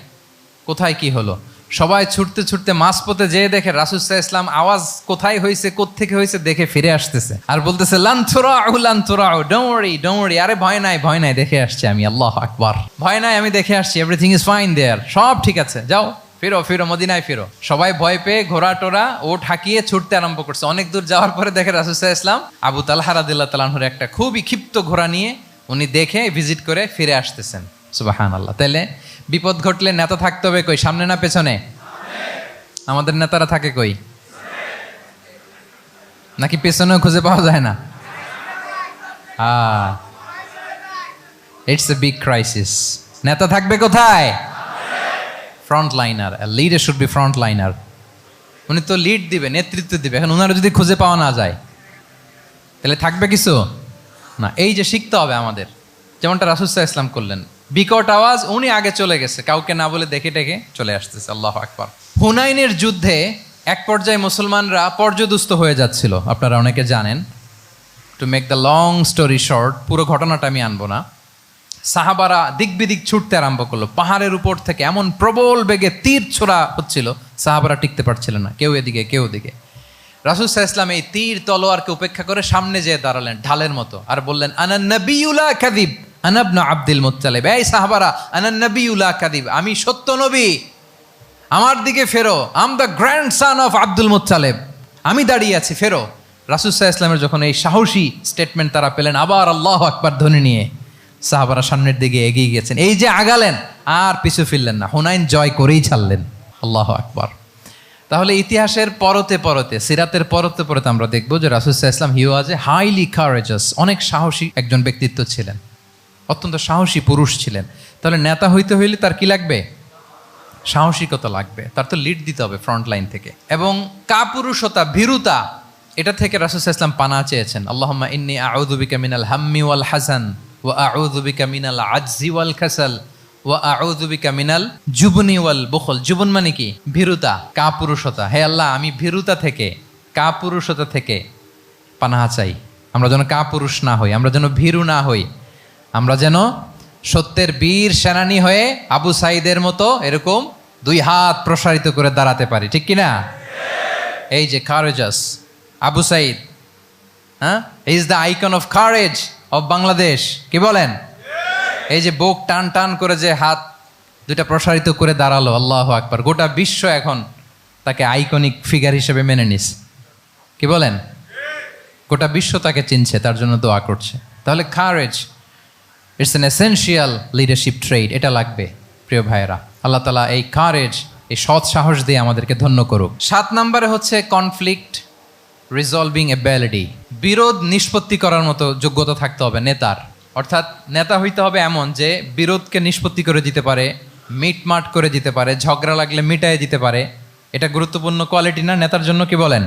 কোথায় কি হলো। সবাই ছুটতে ছুটতে মাঝপথে যেয়ে দেখে রাসূল সাল্লাল্লাহু আলাইহি ওয়াসাল্লাম আওয়াজ কোথায় হয়েছে, কোত্থেকে হয়েছে দেখে ফিরে আসতেছে আর বলতেছে, লান তুরাউ, ডোন্ট ওয়ারি, আরে ভয় নাই, দেখে আসছি আমি, আল্লাহু আকবার, ভয় নাই, আমি দেখে আসছি, এভরিথিং ইজ ফাইন দেয়ার, সব ঠিক আছে, যাও ফিরো ফিরো মদিনায় ফিরো। সবাই ভয় পেয়ে ঘোড়া টোরা ও ঠাকিয়ে ছুটতে আরম্ভ করছে। অনেক দূর যাওয়ার পরে দেখে রাসূল সাল্লাল্লাহু আলাইহি ওয়াসাল্লাম আবু তালহা রাদিয়াল্লাহু তাআলা আনহুর একটা খুবই ক্ষিপ্ত ঘোড়া নিয়ে উনি দেখে ভিজিট করে ফিরে আসতেছেন। সুবহানাল্লাহ। তাহলে বিপদ ঘটলে নেতা থাকতে হবে কই, সামনে না পেছনে? আমাদের নেতারা থাকে কই? নাকি পেছনেও খুঁজে পাওয়া যায় না? It's a big crisis. নেতা থাকবে কোথায়? Front liner. Leader should be front liner. উনি তো লিড দিবে, নেতৃত্ব দিবে। এখন ওনারা যদি খুঁজে পাওয়া না যায় তাহলে থাকবে কিছু না। এই যে শিখতে হবে আমাদের, যেমনটা রাসূল সাল্লাল্লাহু আলাইহি ওয়াসাল্লাম করলেন। বিকট আওয়াজ, উনি আগে চলে গেছে, কাউকে না বলে দেখে টেকে চলে আসতেছে। আল্লাহু আকবার। হুনাইনের যুদ্ধে এক পর্যায়ে মুসলমানরা পর্যদুস্ত হয়ে যাচ্ছিল, আপনারা অনেকে জানেন। To make the long story short, পুরো ঘটনাটা আমি আনবো না। সাহাবারা দিক বিদিক ছুটতে আরম্ভ করলো। পাহাড়ের উপর থেকে এমন প্রবল বেগে তীর ছোড়া হচ্ছিল, সাহাবারা টিকতে পারছিল না, কেউ এদিকে কেউ ওদিকে। রাসূল সাল্লাল্লাহু আলাইহি ওয়াসাল্লাম এই তীর তলোয়ারকে উপেক্ষা করে সামনে যেয়ে দাঁড়ালেন ঢালের মতো, আর বললেন, আনা নবিয়্যুল লা কাযিব আনা ইবনু আব্দুল মুত্তালিব। এই সাহাবারা, আনা নবিয়্যুল লা কাযিব, আমি সত্য নবী, আমার দিকে ফেরো। I'm the grandson of Abdul Muttalib, আমি দাঁড়িয়ে আছি, ফেরো। রাসূল সাল্লাল্লাহু আলাইহি ওয়াসাল্লামের যখন এই সাহসী স্টেটমেন্ট তারা পেলেন, আবার আল্লাহু আকবার ধ্বনি নিয়ে সাহাবারা সামনের দিকে এগিয়ে গেছেন। এই যে আগালেন, আর পিছু ফিরলেন না, হুনাইন জয় করেই ছাড়লেন। আল্লাহু আকবার। তাহলে ইতিহাসের পরতে পরতে, সিরাতের পরতে পরতে আমরা দেখবো যে রাসূল সাল্লাল্লাহু আলাইহি ওয়াসাল্লাম হি ওয়াজ এ হাইলি কারেজাস, অনেক সাহসী একজন ব্যক্তিত্ব ছিলেন, অত্যন্ত সাহসী পুরুষ ছিলেন। তাহলে নেতা হইতে হইলে তার কি লাগবে? সাহসিকতা লাগবে। তার তো লিড দিতে হবে ফ্রন্ট লাইন থেকে। এবং কাপুরুষতা, ভীরুতা, এটা থেকে রাসূল সাল্লাল্লাহু আলাইহি ওয়াসাল্লাম পানা চেয়েছেন। আল্লাহুম্মা ইন্নী আউযু বিকা মিনাল হাম্মি ওয়াল হাযান ওয়া আউযু বিকা মিনাল আজজি ওয়াল কাসাল ওয়া আউযু বিকা মিনাল জুবনি ওয়াল বুখল। জুবন মানে কি? ভীরুতা, কাপুরুষতা। হে আল্লাহ, আমি ভীরুতা থেকে, কাপুরুষতা থেকে পানাহা চাই। আমরা যেন কাপুরুষ না হই, আমরা যেন ভীরু না হই, আমরা যেন সত্যের বীর সেনানী হয়ে আবু সাঈদের মতো এরকম দুই হাত প্রসারিত করে দাঁড়াতে পারি, ঠিক কিনা? এই যে কারেজাস আবু সাঈদ, হ্যাঁ, is the icon of courage of Bangladesh. কি বলেন? এই যে বুক টান টান করে যে হাত দুইটা প্রসারিত করে দাঁড়ালো, আল্লাহু আকবার। গোটা বিশ্ব এখন তাকে আইকনিক ফিগার হিসেবে মেনে নিস। কি বলেন? গোটা বিশ্ব তাকে চিনছে, তার জন্য দোয়া করছে। তাহলে courage, it's an essential leadership trade. এটা লাগবে প্রিয় ভাইয়েরা। আল্লাহ তাআলা এই কারেজ, এই সৎ সাহস দিয়ে আমাদেরকে ধন্য করুক। 7 নম্বরে হচ্ছে কনফ্লিক্ট রিজলভিং এবিলিটি। বিরোধ নিষ্পত্তি করার মতো যোগ্যতা থাকতে হবে নেতার। অর্থাৎ নেতা হইতে হবে এমন যে বিরোধকে নিষ্পত্তি করে দিতে পারে, মিটমাট করে দিতে পারে, ঝগড়া লাগলে মিটায়ে দিতে পারে। এটা গুরুত্বপূর্ণ কোয়ালিটি না নেতার জন্য? কি বলেন?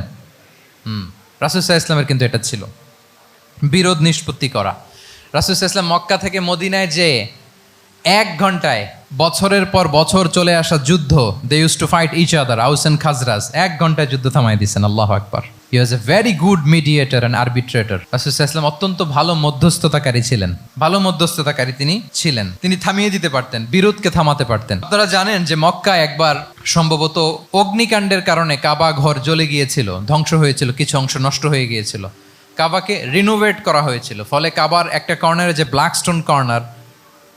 রাসূল সাল্লাল্লাহু আলাইহি ওয়াসাল্লামের কিন্তু এটা ছিল, বিরোধ নিষ্পত্তি করা। রাসূল সাল্লাল্লাহু আলাইহি ওয়াসাল্লাম মক্কা থেকে মদিনায় যে 1 ঘন্টায় বছরের পর বছর চলে আসা যুদ্ধ, they use to fight each other, Aus and Khazraj, 1 ঘন্টায় যুদ্ধ থামাই দিয়েছেন। আল্লাহু আকবার। He was a very good mediator and arbitrator. রাসূল সাল্লাল্লাহু আলাইহি ওয়াসাল্লাম অত্যন্ত ভালো মধ্যস্থতাকারী ছিলেন, ভালো মধ্যস্থতাকারী তিনি ছিলেন। তিনি থামিয়ে দিতে পারতেন, বিরোধকে থামাতে পারতেন। আপনারা জানেন যে মক্কায় একবার সম্ভবত অগ্নিকাণ্ডের কারণে কাবা ঘর জ্বলে গিয়েছিল, ধ্বংস হয়েছিল, কিছু অংশ নষ্ট হয়ে গিয়েছিল। কাবাকে রিনোভেট করা হয়েছিল, ফলে কাবার একটা কর্নারে যে ব্ল্যাক স্টোন কর্নার,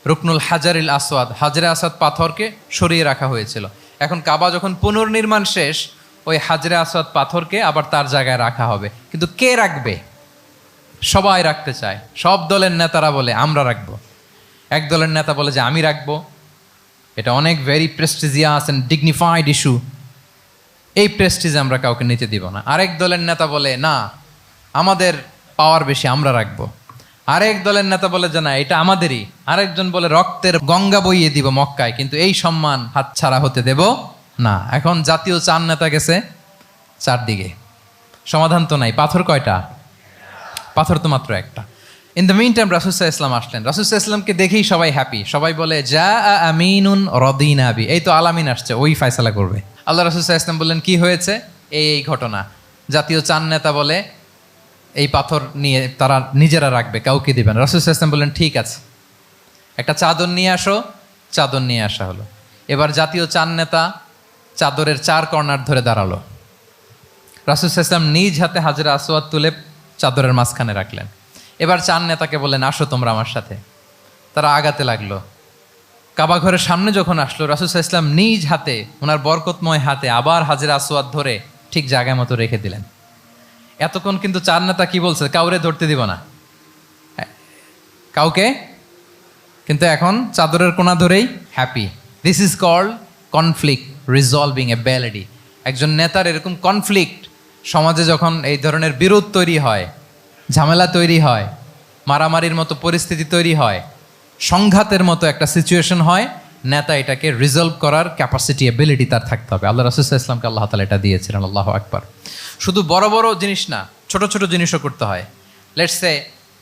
রুকনুল হাজারিল আসওয়াদ, হাজরে আসাদ পাথরকে সরিয়ে রাখা হয়েছিল। এখন কাবা যখন পুনর্নির্মাণ শেষ, ওই হাজরে আসওয়াদ পাথরকে আবার তার জায়গায় রাখা হবে। কিন্তু কে রাখবে? সবাই রাখতে চায়। সব দলের নেতারা বলে আমরা রাখবো, এক দলের নেতা বলে যে আমি রাখবো। এটা অনেক very prestigious and dignified issue, এই প্রেস্টিজ আমরা কাউকে নিতে দিব না। আরেক দলের নেতা বলে না, আমাদের পাওয়ার বেশি, আমরা রাখবো। আরেক দলের নেতা বলে যে না, এটা আমাদেরই। আরেকজন বলে রক্তের গঙ্গা বইয়ে দিব মক্কায়, কিন্তু এই সম্মান হাতছাড়া হতে দেব না। এখন জাতীয় 4 নেতা গেছে 4 দিকে, সমাধান তো নাই। পাথর কয়টা? পাথর তো মাত্র একটা। ইন দ্য মিন টাইম রাসূল সাল্লাল্লাহু আলাইহি ওয়াসাল্লাম আসলেন। রাসূল সাল্লাল্লাহু আলাইহি ওয়াসাল্লামকে দেখেই সবাই হ্যাপি, সবাই বলে যা আমিনুন রদিনা বি, এই তো আলামিন আসছে, ওই ফয়সালা করবে। আল্লাহ রাসূল সাল্লাল্লাহু আলাইহি ওয়াসাল্লাম বললেন কি হয়েছে? এই ঘটনা। জাতীয় 4 নেতা বলে এই পাথর নিয়ে তারা নিজেরা রাখবে, কাউকে দিবেন। রাসূল সাল্লাল্লাহু আলাইহি ওয়াসাল্লাম বললেন ঠিক আছে, একটা চাদর নিয়ে আসো। চাদর নিয়ে আসা হলো। এবার জাতীয় 4 নেতা চাদরের 4 কর্নার ধরে দাঁড়ালো। রাসূল সাল্লাল্লাহু আলাইহি ওয়াসাল্লাম নিজ হাতে হাজরে আসওয়াদ তুলে চাদরের মাঝখানে রাখলেন। এবার 4 নেতাকে বললেন আসো তোমরা আমার সাথে। তারা আগাতে লাগলো। কাবা ঘরের সামনে যখন আসলো, রাসূল সাল্লাল্লাহু আলাইহি ওয়াসাল্লাম নিজ হাতে ওনার বরকতময় হাতে আবার হাজরে আসওয়াদ ধরে ঠিক জায়গা মতো রেখে দিলেন। এতক্ষণ কিন্তু চার নেতা কি বলছে, কাউরে ধরতে দিব না কাউকে, কিন্তু এখন চাদরের কোনা ধরেই happy. This is called conflict resolving ability. একজন নেতার এরকম কনফ্লিক্ট, সমাজে যখন এই ধরনের বিরোধ তৈরি হয়, ঝামেলা তৈরি হয়, মারামারির মতো পরিস্থিতি তৈরি হয়, সংঘাতের মতো একটা সিচুয়েশন হয়, নেতা এটাকে রিজলভ করার ক্যাপাসিটি এবিলিটি তার থাকতে হবে। আল্লাহ রাসূল সাল্লাল্লাহু আলাইহি ওয়াসাল্লামকে আল্লাহ তাআলা এটা দিয়েছিলেন। আল্লাহু আকবার। শুধু বড় বড় জিনিস না, ছোট ছোট জিনিসও করতে হয়। লেটস সে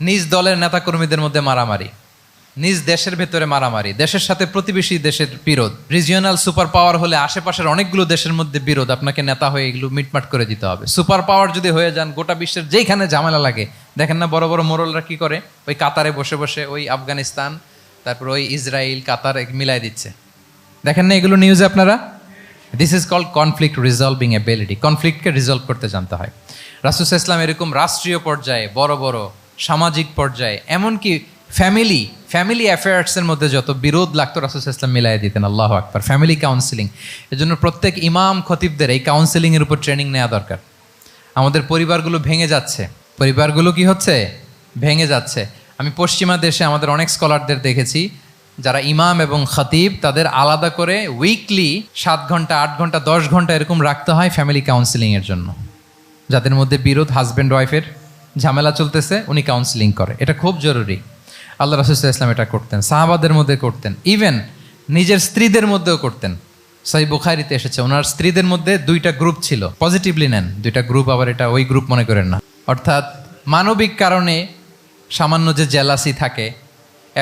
নিজ দলের নেতাকর্মীদের মধ্যে মারামারি, নিজ দেশের ভেতরে মারামারি, দেশের সাথে প্রতিবেশী দেশের বিরোধ, রিজিওনাল সুপার পাওয়ার হলে আশেপাশের অনেকগুলো দেশের মধ্যে বিরোধ, আপনাকে নেতা হয়ে এগুলো মিটমাট করে দিতে হবে। সুপার পাওয়ার যদি হয়ে যান, গোটা বিশ্বের যেখানে ঝামেলা লাগে, দেখেন না বড় বড় মোড়লরা কি করে, ওই কাতারে বসে বসে ওই আফগানিস্তান, তারপর ওই ইসরায়েল, কাতার মিলাই দিচ্ছে, দেখেন না এগুলো নিউজে আপনারা। This is called conflict resolving ability. কনফ্লিক্টকে রিজলভ করতে জানতে হয়। রাসূল সাল্লাল্লাহু আলাইহি ওয়াসাল্লাম এরকম রাষ্ট্রীয় পর্যায়ে, বড় বড় সামাজিক পর্যায়ে, এমনকি ফ্যামিলি অ্যাফেয়ার্সের মধ্যে যত বিরোধ লাগতো রাসূল সাল্লাল্লাহু আলাইহি ওয়াসাল্লাম মিলাই দিতেন। আল্লাহু আকবার। ফ্যামিলি কাউন্সিলিং, এজন্য প্রত্যেক ইমাম খতিবদের এই কাউন্সিলিংয়ের উপর ট্রেনিং নেওয়া দরকার। আমাদের পরিবারগুলো ভেঙে যাচ্ছে, পরিবারগুলো কি হচ্ছে, ভেঙে যাচ্ছে। আমি পশ্চিমা দেশে আমাদের অনেক স্কলারদের দেখেছি যারা ইমাম এবং খতিব, তাদের আলাদা করে উইকলি 7 ঘন্টা 8 ঘন্টা 10 ঘন্টা এরকম রাখতে হয় ফ্যামিলি কাউন্সিলিংয়ের জন্য। যাদের মধ্যে বিরোধ, হাজব্যান্ড ওয়াইফের ঝামেলা চলতেছে, উনি কাউন্সিলিং করে। এটা খুব জরুরি। আল্লাহ রাসূল সাল্লাল্লাহু আলাইহি ওয়াসাল্লাম এটা করতেন, সাহাবাদের মধ্যে করতেন, ইভেন নিজের স্ত্রীদের মধ্যেও করতেন। সহিহ বুখারীতে এসেছে ওনার স্ত্রীদের মধ্যে 2টা গ্রুপ ছিল। পজিটিভলি নেন, 2টা গ্রুপ, আবার এটা ওই গ্রুপ মনে করেন না। অর্থাৎ মানবিক কারণে সামান্য যে জেলাসি থাকে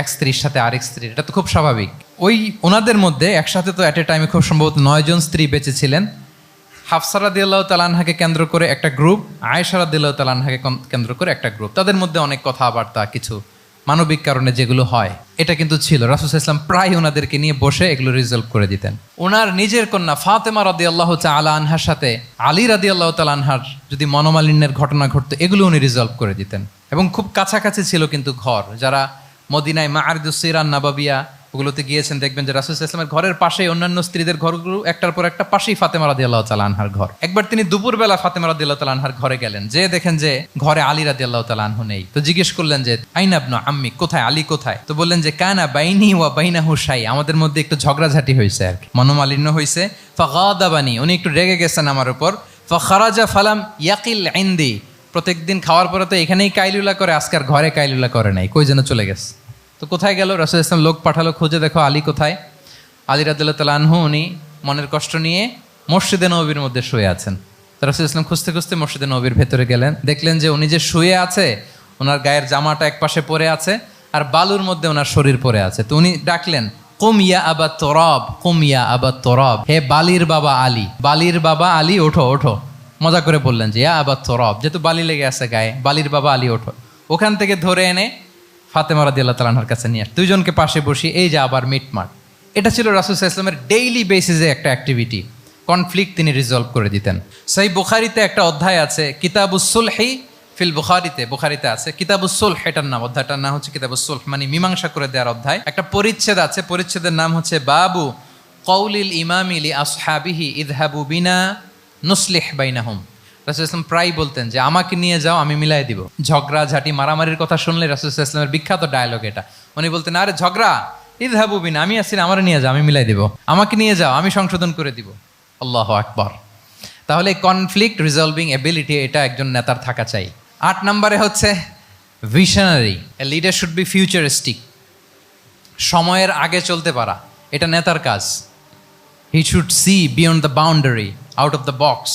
এক স্ত্রীর সাথে আরেক স্ত্রীর, এটা তো খুব স্বাভাবিক। ওই ওনাদের মধ্যে একসাথে তো অ্যাট এ টাইমে খুব সম্ভবত 9 জন স্ত্রী বেঁচে ছিলেন। হাফসা রাদিয়াল্লাহু তাআলা আনহাকে কেন্দ্র করে একটা গ্রুপ, আয়েশা রাদিয়াল্লাহু তাআলা আনহাকে কেন্দ্র করে একটা গ্রুপ। তাদের মধ্যে অনেক কথাবার্তা, কিছু মানবিক কারণে যেগুলো হয়, এটা কিন্তু ছিল। রাসূল সাল্লাল্লাহু আলাইহি ওয়াসাল্লাম প্রায় ওনাদেরকে নিয়ে বসে এগুলো রিজলভ করে দিতেন। ওনার নিজের কন্যা ফাতেমা রাদিয়াল্লাহু তাআলা আনহার সাথে আলী রাদিয়াল্লাহু তাআলা আনহার যদি মনোমালিন্যের ঘটনা ঘটতো, এগুলো উনি রিজলভ করে দিতেন। এবং খুব কাছাকাছি ছিল কিন্তু ঘর। যারা মদিনায় মাআরিদুস সিরান নাবাবিয়া ওগুলোতে গিয়েছেন, দেখবেন যে রাসূল সাল্লাল্লাহু আলাইহি ওয়াসাল্লামের ঘরের পাশেই অন্যান্য স্ত্রীদের ঘরগুলো একটার পর একটা, পাশেই ফাতেমা রাদিয়াল্লাহু তাআলা আনহার ঘর। একবার তিনি দুপুরবেলা ফাতেমা রাদিয়াল্লাহু তাআলা আনহার ঘরে গেলেন, যে দেখেন যে ঘরে আলী রাদিয়াল্লাহু তাআলা আনহু নেই। তো জিজ্ঞেস করলেন যে আইনা ইবনু আম্মি, কোথায় আলী, কোথায়? তো বললেন যে কানা বাইনি ওয়া বাইনাহু শাই, আমাদের মধ্যে একটু ঝগড়াঝাটি হয়েছে আর কি, মনোমালিন্য হয়েছে। ফাগাদাবানি, উনি একটু রেগে গেছেন আমার উপর। ফাখারাজা ফালাম ইয়াকিল ইনদি, প্রত্যেকদিন খাওয়ার পরে তো এখানেই কাইলুলা করে, আজকার ঘরে কাইলুলা করে নাই, কই যেন চলে গেছে। তো কোথায় গেল? রাসূল সাল্লাল্লাহু আলাইহি ওয়াসাল্লাম লোক পাঠালো, খুঁজে দেখো আলী কোথায়। আলী রাদিয়াল্লাহু তাআলা আনহু উনি মনের কষ্ট নিয়ে মসজিদে নববীর মধ্যে শুয়ে আছেন। তো রাসূল সাল্লাল্লাহু আলাইহি ওয়াসাল্লাম খুঁজতে খুঁজতে মসজিদে নববীর ভেতরে গেলেন, দেখলেন যে উনি যে শুয়ে আছে, ওনার গায়ের জামাটা একপাশে পড়ে আছে আর বালুর মধ্যে ওনার শরীর পড়ে আছে। তো উনি ডাকলেন, কুম ইয়া আবা তুরাব, কুম ইয়া আবা তুরাব, হে বালির বাবা আলী, বালির বাবা আলী, ওঠো ওঠো। মজা করে বললেন যে ইয়া আবা তুরাব, যেহেতু বালি লেগে আছে গায়ে, বালির বাবা আলী ওঠো। ওখান থেকে ধরে এনে ফাতেমা রাদিয়াল্লাহু তাআলা আনহার কাছে নিয়ে আসে, দুইজনকে পাশে বসিয়ে এই যে আবার মিটমাট। এটা ছিল রাসূল সাল্লাল্লাহু আলাইহি ওয়াসাল্লামের ডেইলি বেসিসে একটা অ্যাক্টিভিটি। কনফ্লিক্ট তিনি রিজলভ করে দিতেন। সহিহ বুখারীতে একটা অধ্যায় আছে, কিতাবুস সুলহি ফিল বুখারীতে আছে কিতাবুস সুলহ, এটার নাম, অধ্যায়টার নাম হচ্ছে কিতাবুস সুলহ, মানে মীমাংসা করে দেওয়ার অধ্যায়। একটা পরিচ্ছেদ আছে, পরিচ্ছেদের নাম হচ্ছে বাবু কওলিল ইমামি লি আসহাবিহি ইযহাবু বিনা নুসলিহ বাইনাহুম। রাসূল সাল্লাল্লাহু আলাইহি ওয়াসাল্লাম প্রায় বলতেন যে আমাকে নিয়ে যাও, আমি মিলাই দিব। ঝগড়া ঝাঁটি মারামারির কথা শুনলে রাসূল সাল্লাল্লাহু আলাইহি ওয়াসাল্লামের বিখ্যাত ডায়লগ এটা। উনি বলতেন, আরে ঝগড়া, ইযহাবু বিনা, আমি আসি না, আমারে নিয়ে যাও, আমি মিলাই দিব। আমাকে নিয়ে যাও, আমি সংশোধন করে দিব। আল্লাহু আকবার। তাহলে কনফ্লিক্ট রিজলভিং এবিলিটি এটা একজন নেতার থাকা চাই। 8 নম্বরে হচ্ছে visionary. A leader should be futuristic, সময়ের আগে চলতে পারা, এটা নেতার কাজ। He should see beyond the boundary, out of the box.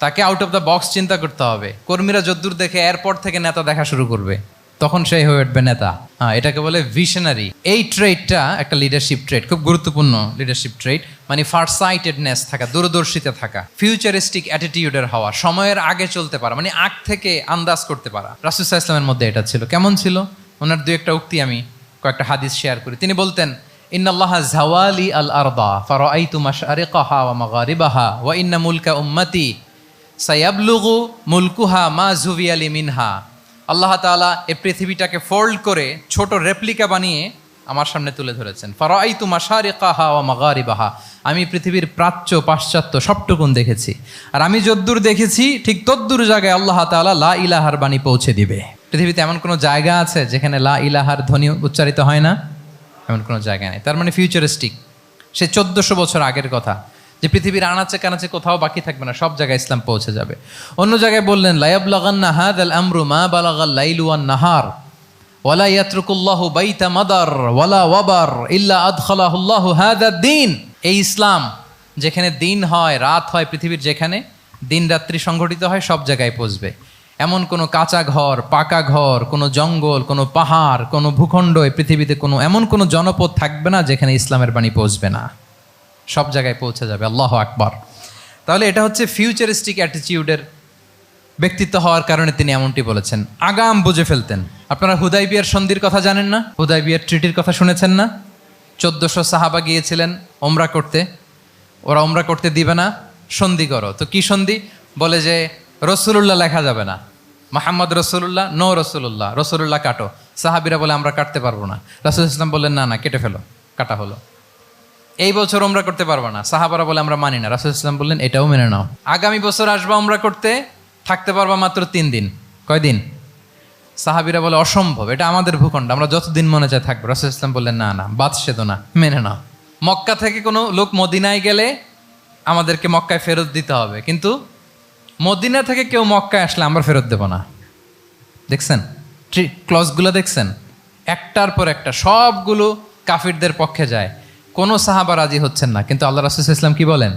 তাকে আউট অফ দ্য বক্স চিন্তা করতে হবে। কর্মীরা যদ্দূর দেখে এরপর থেকে নেতা দেখা শুরু করবে, তখন সেই হয়ে উঠবে নেতা। এটাকে বলে ভিশনারি। এই ট্রেডটা একটা লিডারশিপ ট্রেড, খুব গুরুত্বপূর্ণ লিডারশিপ ট্রেড, মানে ফারসাইটেডনেস থাকা, দূরদর্শিতা থাকা, ফিউচারিস্টিক অ্যাটিটিউডের হওয়া, সময়ের আগে চলতে পারা, মানে আগ থেকে আন্দাজ করতে পারা। রাসূল সাল্লাল্লাহু আলাইহি ওয়াসাল্লামের মধ্যে এটা ছিল। কেমন ছিল? ওনার 2-1টা উক্তি আমি কয়েকটা হাদিস শেয়ার করি। তিনি বলতেন, ইন্নাল্লাহা জাওয়ালি আল আরদা ফারাআইতু মাশআরিকাহা ওয়া মাগারিবাহা ওয়া ইন্না মুলকা উম্মতি সায়াবলুগু মুলকুহা মা জুবিয়ালি মিনহা। আল্লাহ তাআলা এই পৃথিবীটাকে ফোল্ড করে ছোট রেপ্লিকা বানিয়ে আমার সামনে তুলে ধরেছেন। ফারাআইতু মাশারিকাহা ওয়া মাগারিবাহা, আমি পৃথিবীর প্রাচ্য পাশ্চাত্য সবটুকুন দেখেছি। আর আমি যদ্দূর দেখেছি ঠিক তদ্দূর জায়গায় আল্লাহ তাআলা লা ইলাহার বাণী পৌঁছে দিবে। পৃথিবীতে এমন কোনো জায়গা আছে যেখানে লা ইলাহার ধ্বনি উচ্চারিত হয় না? এমন কোনো জায়গা নেই। তার মানে ফিউচারিস্টিক, সে 1400 বছর আগের কথা, যে পৃথিবীর আনাচে কানাচে কোথাও বাকি থাকবে না, সব জায়গায় ইসলাম পৌঁছে যাবে। অন্য জায়গায় বললেন লা ইয়াবলাগান্না হাযাল আমরু মা বালাগাল লাইলু ওয়ান নাহার ওয়ালা ইয়াতরুকুল্লাহু বাইতা মাদার ওয়ালা ওয়াবার ইল্লা আদখালাহুল্লাহু হাযা দ্বীন। এই ইসলাম যেখানে দিন হয় রাত হয়, পৃথিবীর যেখানে দিন রাত্রি সংঘটিত হয়, সব জায়গায় পৌঁছবে। এমন কোনো কাঁচা ঘর, পাকা ঘর, কোনো জঙ্গল, কোনো পাহাড়, কোনো ভূখণ্ড, এই পৃথিবীতে এমন কোনো জনপদ থাকবে না যেখানে ইসলামের বাণী পৌঁছবে না। সব জায়গায় পৌঁছে যাবে। আল্লাহু আকবার। তাহলে এটা হচ্ছে ফিউচারিস্টিক অ্যাটিটিউডের ব্যক্তিত্ব হওয়ার কারণে তিনি এমনটি বলেছেন। আগাম বুঝে ফেলতেন। আপনারা হুদাইবিয়ার সন্ধির কথা জানেন না? হুদাইবিয়ার ট্রিটির কথা শুনেছেন না? 1400 সাহাবা গিয়েছিলেন ওমরা করতে, ওরা ওমরা করতে দিবে না, সন্ধি করো। তো কি সন্ধি? বলে যে রসুলুল্লাহ লেখা যাবে না, মোহাম্মদ রসুল্লাহ, নো রসুল্লাহ, রসুল্লাহ কাটো। সাহাবিরা বলে আমরা কাটতে পারবো না। রাসূল ইসলাম বললেন না না, কেটে ফেলো। কাটা হলো। এই বছর ওমরা করতে পারবো না, সাহাবারা বলে আমরা মানি না। রাসূল ইসলাম বললেন এটাও মেনে নাও। আগামী বছর আসবা ওমরা করতে, থাকতে পারবা মাত্র 3 দিন। কয়দিন? সাহাবিরা বলে অসম্ভব, এটা আমাদের ভূখণ্ড, আমরা যতদিন মনে চায় থাকবো। রাসূল ইসলাম বললেন না না, বাদশেদ না, মেনে নাও। মক্কা থেকে কোনো লোক মদিনায় গেলে আমাদেরকে মক্কায় ফেরত দিতে হবে, কিন্তু মদিনা থেকে কেউ মক্কায় আসলে আমরা ফেরত দেব না। দেখছেন ক্লজগুলো? দেখছেন একটার পর একটা সবগুলো কাফিরদের পক্ষে যায়। কোনো সাহাবা রাজি হচ্ছেন না, কিন্তু আল্লাহ রাসূল সাল্লাল্লাহু আলাইহি ওয়াসাল্লাম কি বলেন?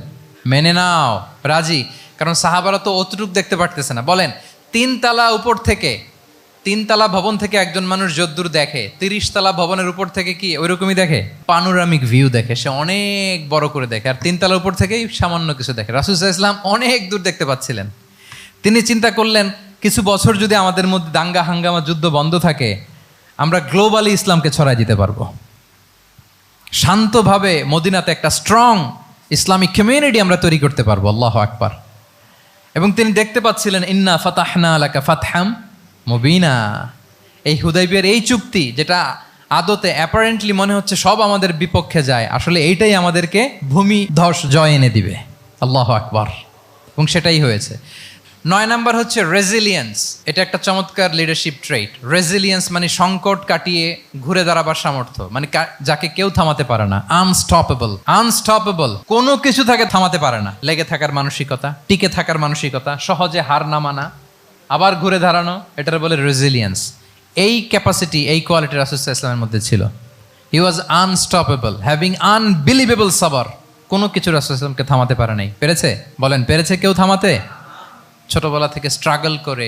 মেনে নাও, রাজি। কারণ সাহাবারা তো অতটুক দেখতে পারতেছে না। বলেন 3 তালা উপর থেকে, 3 তালা ভবন থেকে একজন মানুষ যদ্দূর দেখে, 30 তালা ভবনের উপর থেকে কি ওইরকমই দেখে? পানোরামিক ভিউ দেখে, সে অনেক বড় করে দেখে। আর 3 তালার উপর থেকেই সামান্য কিছু দেখে। রাসূল সাল্লাল্লাহু আলাইহি ওয়াসাল্লাম অনেক দূর দেখতে পাচ্ছিলেন। তিনি চিন্তা করলেন কিছু বছর যদি আমাদের মধ্যে দাঙ্গা হাঙ্গামা যুদ্ধ বন্ধ থাকে, আমরা গ্লোবালি ইসলামকে ছড়াই দিতে পারবো। শান্তভাবে মদিনাতে একটা স্ট্রং ইসলামিক কমিউনিটি আমরা তৈরি করতে পারবো। আল্লাহু আকবার। এবং তিনি দেখতে পাচ্ছিলেন ইন্না ফাতাহনা লাকা ফাতহাম মুবিনা, এই হুদাইবিয়ার এই চুক্তি, যেটা আদতে অ্যাপারেন্টলি মনে হচ্ছে সব আমাদের বিপক্ষে যায়, আসলে এইটাই আমাদেরকে ভূমি ধস জয় এনে দিবে। আল্লাহু আকবার। এবং সেটাই হয়েছে। 9 নাম্বার হচ্ছে রেজিলিয়েন্স। এটা একটা চমৎকার লিডারশিপ ট্রেট। রেজিলিয়েন্স মানে সংকট কাটিয়ে ঘুরে দাঁড়াবার সামর্থ্য, মানে যাকে কেউ থামাতে পারে না। আনস্টপেবল, আনস্টপেবল, কোনো কিছু তাকে থামাতে পারে না। লেগে থাকার মানসিকতা, টিকে থাকার মানসিকতা, সহজে হার না মানা, আবার ঘুরে দাঁড়ানো, এটার বলে রেজিলিয়েন্স। এই ক্যাপাসিটি, এই কোয়ালিটি রাসূল সাল্লাল্লাহু আলাইহি ওয়াসাল্লামের মধ্যে ছিল। হি ওয়াজ আনস্টপেবল, হ্যাভিং আনবিলিভেবল সাবর। কোনো কিছু রাসূল সাল্লাল্লাহু আলাইহি ওয়াসাল্লামকে থামাতে পারে নাই। পেরেছে? বলেন পেরেছে কেউ থামাতে? ছোটবেলা থেকে স্ট্রাগল করে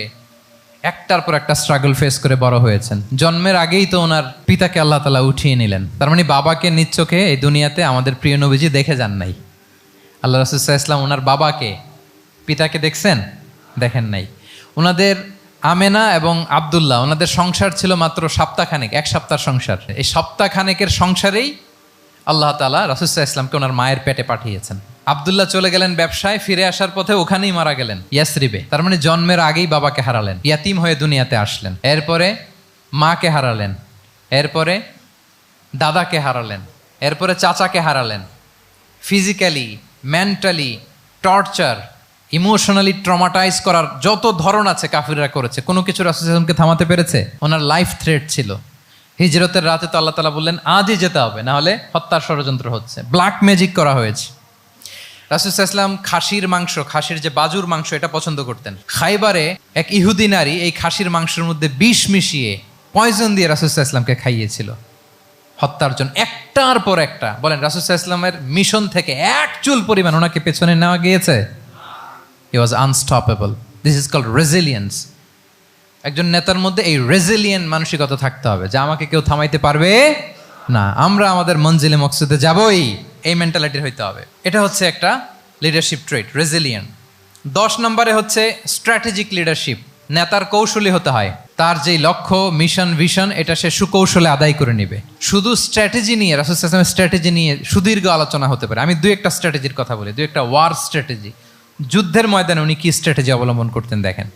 একটার পর একটা স্ট্রাগল ফেস করে বড় হয়েছেন। জন্মের আগেই তো ওনার পিতাকে আল্লাহ তাআলা উঠিয়ে নিলেন। তার মানে বাবাকে নিজ চোখে এই দুনিয়াতে আমাদের প্রিয় নবীজি দেখে যান নাই। আল্লাহ রাসূল সাল্লাল্লাহু আলাইহি ওয়াসাল্লাম ওনার বাবাকে, পিতাকে দেখছেন? দেখেন নাই। ওনাদের আমেনা এবং আব্দুল্লাহ, ওনাদের সংসার ছিল মাত্র সপ্তাহখানেক, 1 সপ্তাহ সংসার। এই সপ্তাহখানেকের সংসারেই আল্লাহ তাআলা রাসূল সাল্লাল্লাহু আলাইহি ওয়াসাল্লামকে ওনার মায়ের পেটে পাঠিয়েছেন। আব্দুল্লাহ চলে গেলেন ব্যবসায়, ফিরে আসার পথে ওখানেই মারা গেলেন, ইয়াসরিবে। তার মানে জন্মের আগেই বাবাকে হারালেন, ইয়াতিম হয়ে দুনিয়াতে আসলেন। এরপরে মাকে হারালেন, এরপরে দাদাকে হারালেন, এরপরে চাচাকে হারালেন। Physically, mentally torture, emotionally traumatise করার যত ধরন আছে কাফিররা করেছে। কোনো কিছু রাসূল সাল্লাল্লাহু আলাইহি ওয়াসাল্লামকে থামাতে পেরেছে? ওনার লাইফ থ্রেট ছিল। হিজরতের রাতে তো আল্লাহ তাআলা বললেন আজই যেতে হবে, না হলে হত্যার ষড়যন্ত্র হচ্ছে, ব্ল্যাক ম্যাজিক করা হয়েছে। রাসূল সাল্লাল্লাহু আলাইহি ওয়াসাল্লাম খাসির মাংস, খাসির যে বাজুর মাংস, এটা পছন্দ করতেন। খাইবারে এক ইহুদি নারী এই খাসির মাংসের মধ্যে বিষ মিশিয়ে, পয়জন দিয়ে রাসূল সাল্লাল্লাহু আলাইহি ওয়াসাল্লামকে খাইয়েছিল হত্যার জন্য। একটার পর একটা। বলেন রাসূল সাল্লাল্লাহু আলাইহি ওয়াসাল্লামের মিশন থেকে এক চুল পরিমাণ ওনাকে পেছনে নেওয়া গিয়েছে? He was unstoppable. This is called resilience. একজন নেতার মধ্যে এই রেজিলিয়েন্ট মানসিকতা থাকতে হবে যে আমাকে কেউ থামাইতে পারবে না, আমরা আমাদের মঞ্জিলে মকসুদে যাবই, এই মেন্টালিটির হইতে হবে। এটা হচ্ছে একটা লিডারশিপ ট্রেট, রেজিলিয়েন্ট। 10 নম্বরে হচ্ছে স্ট্র্যাটেজিক লিডারশিপ। নেতার কৌশলী হতে হয়। তার যেই লক্ষ্য, মিশন, ভিশন, এটা সে সুকৌশলে আদায় করে নেবে। শুধু স্ট্র্যাটেজি নিয়ে, রাসূল সাল্লাল্লাহু আলাইহি ওয়াসাল্লামের স্ট্র্যাটেজি নিয়ে সুদীর্ঘ আলোচনা হতে পারে। আমি 2-1টা স্ট্র্যাটেজির কথা বলি, 2-1টা ওয়ার স্ট্র্যাটেজি। যুদ্ধের ময়দানে উনি কি স্ট্র্যাটেজি অবলম্বন করতেন দেখেন।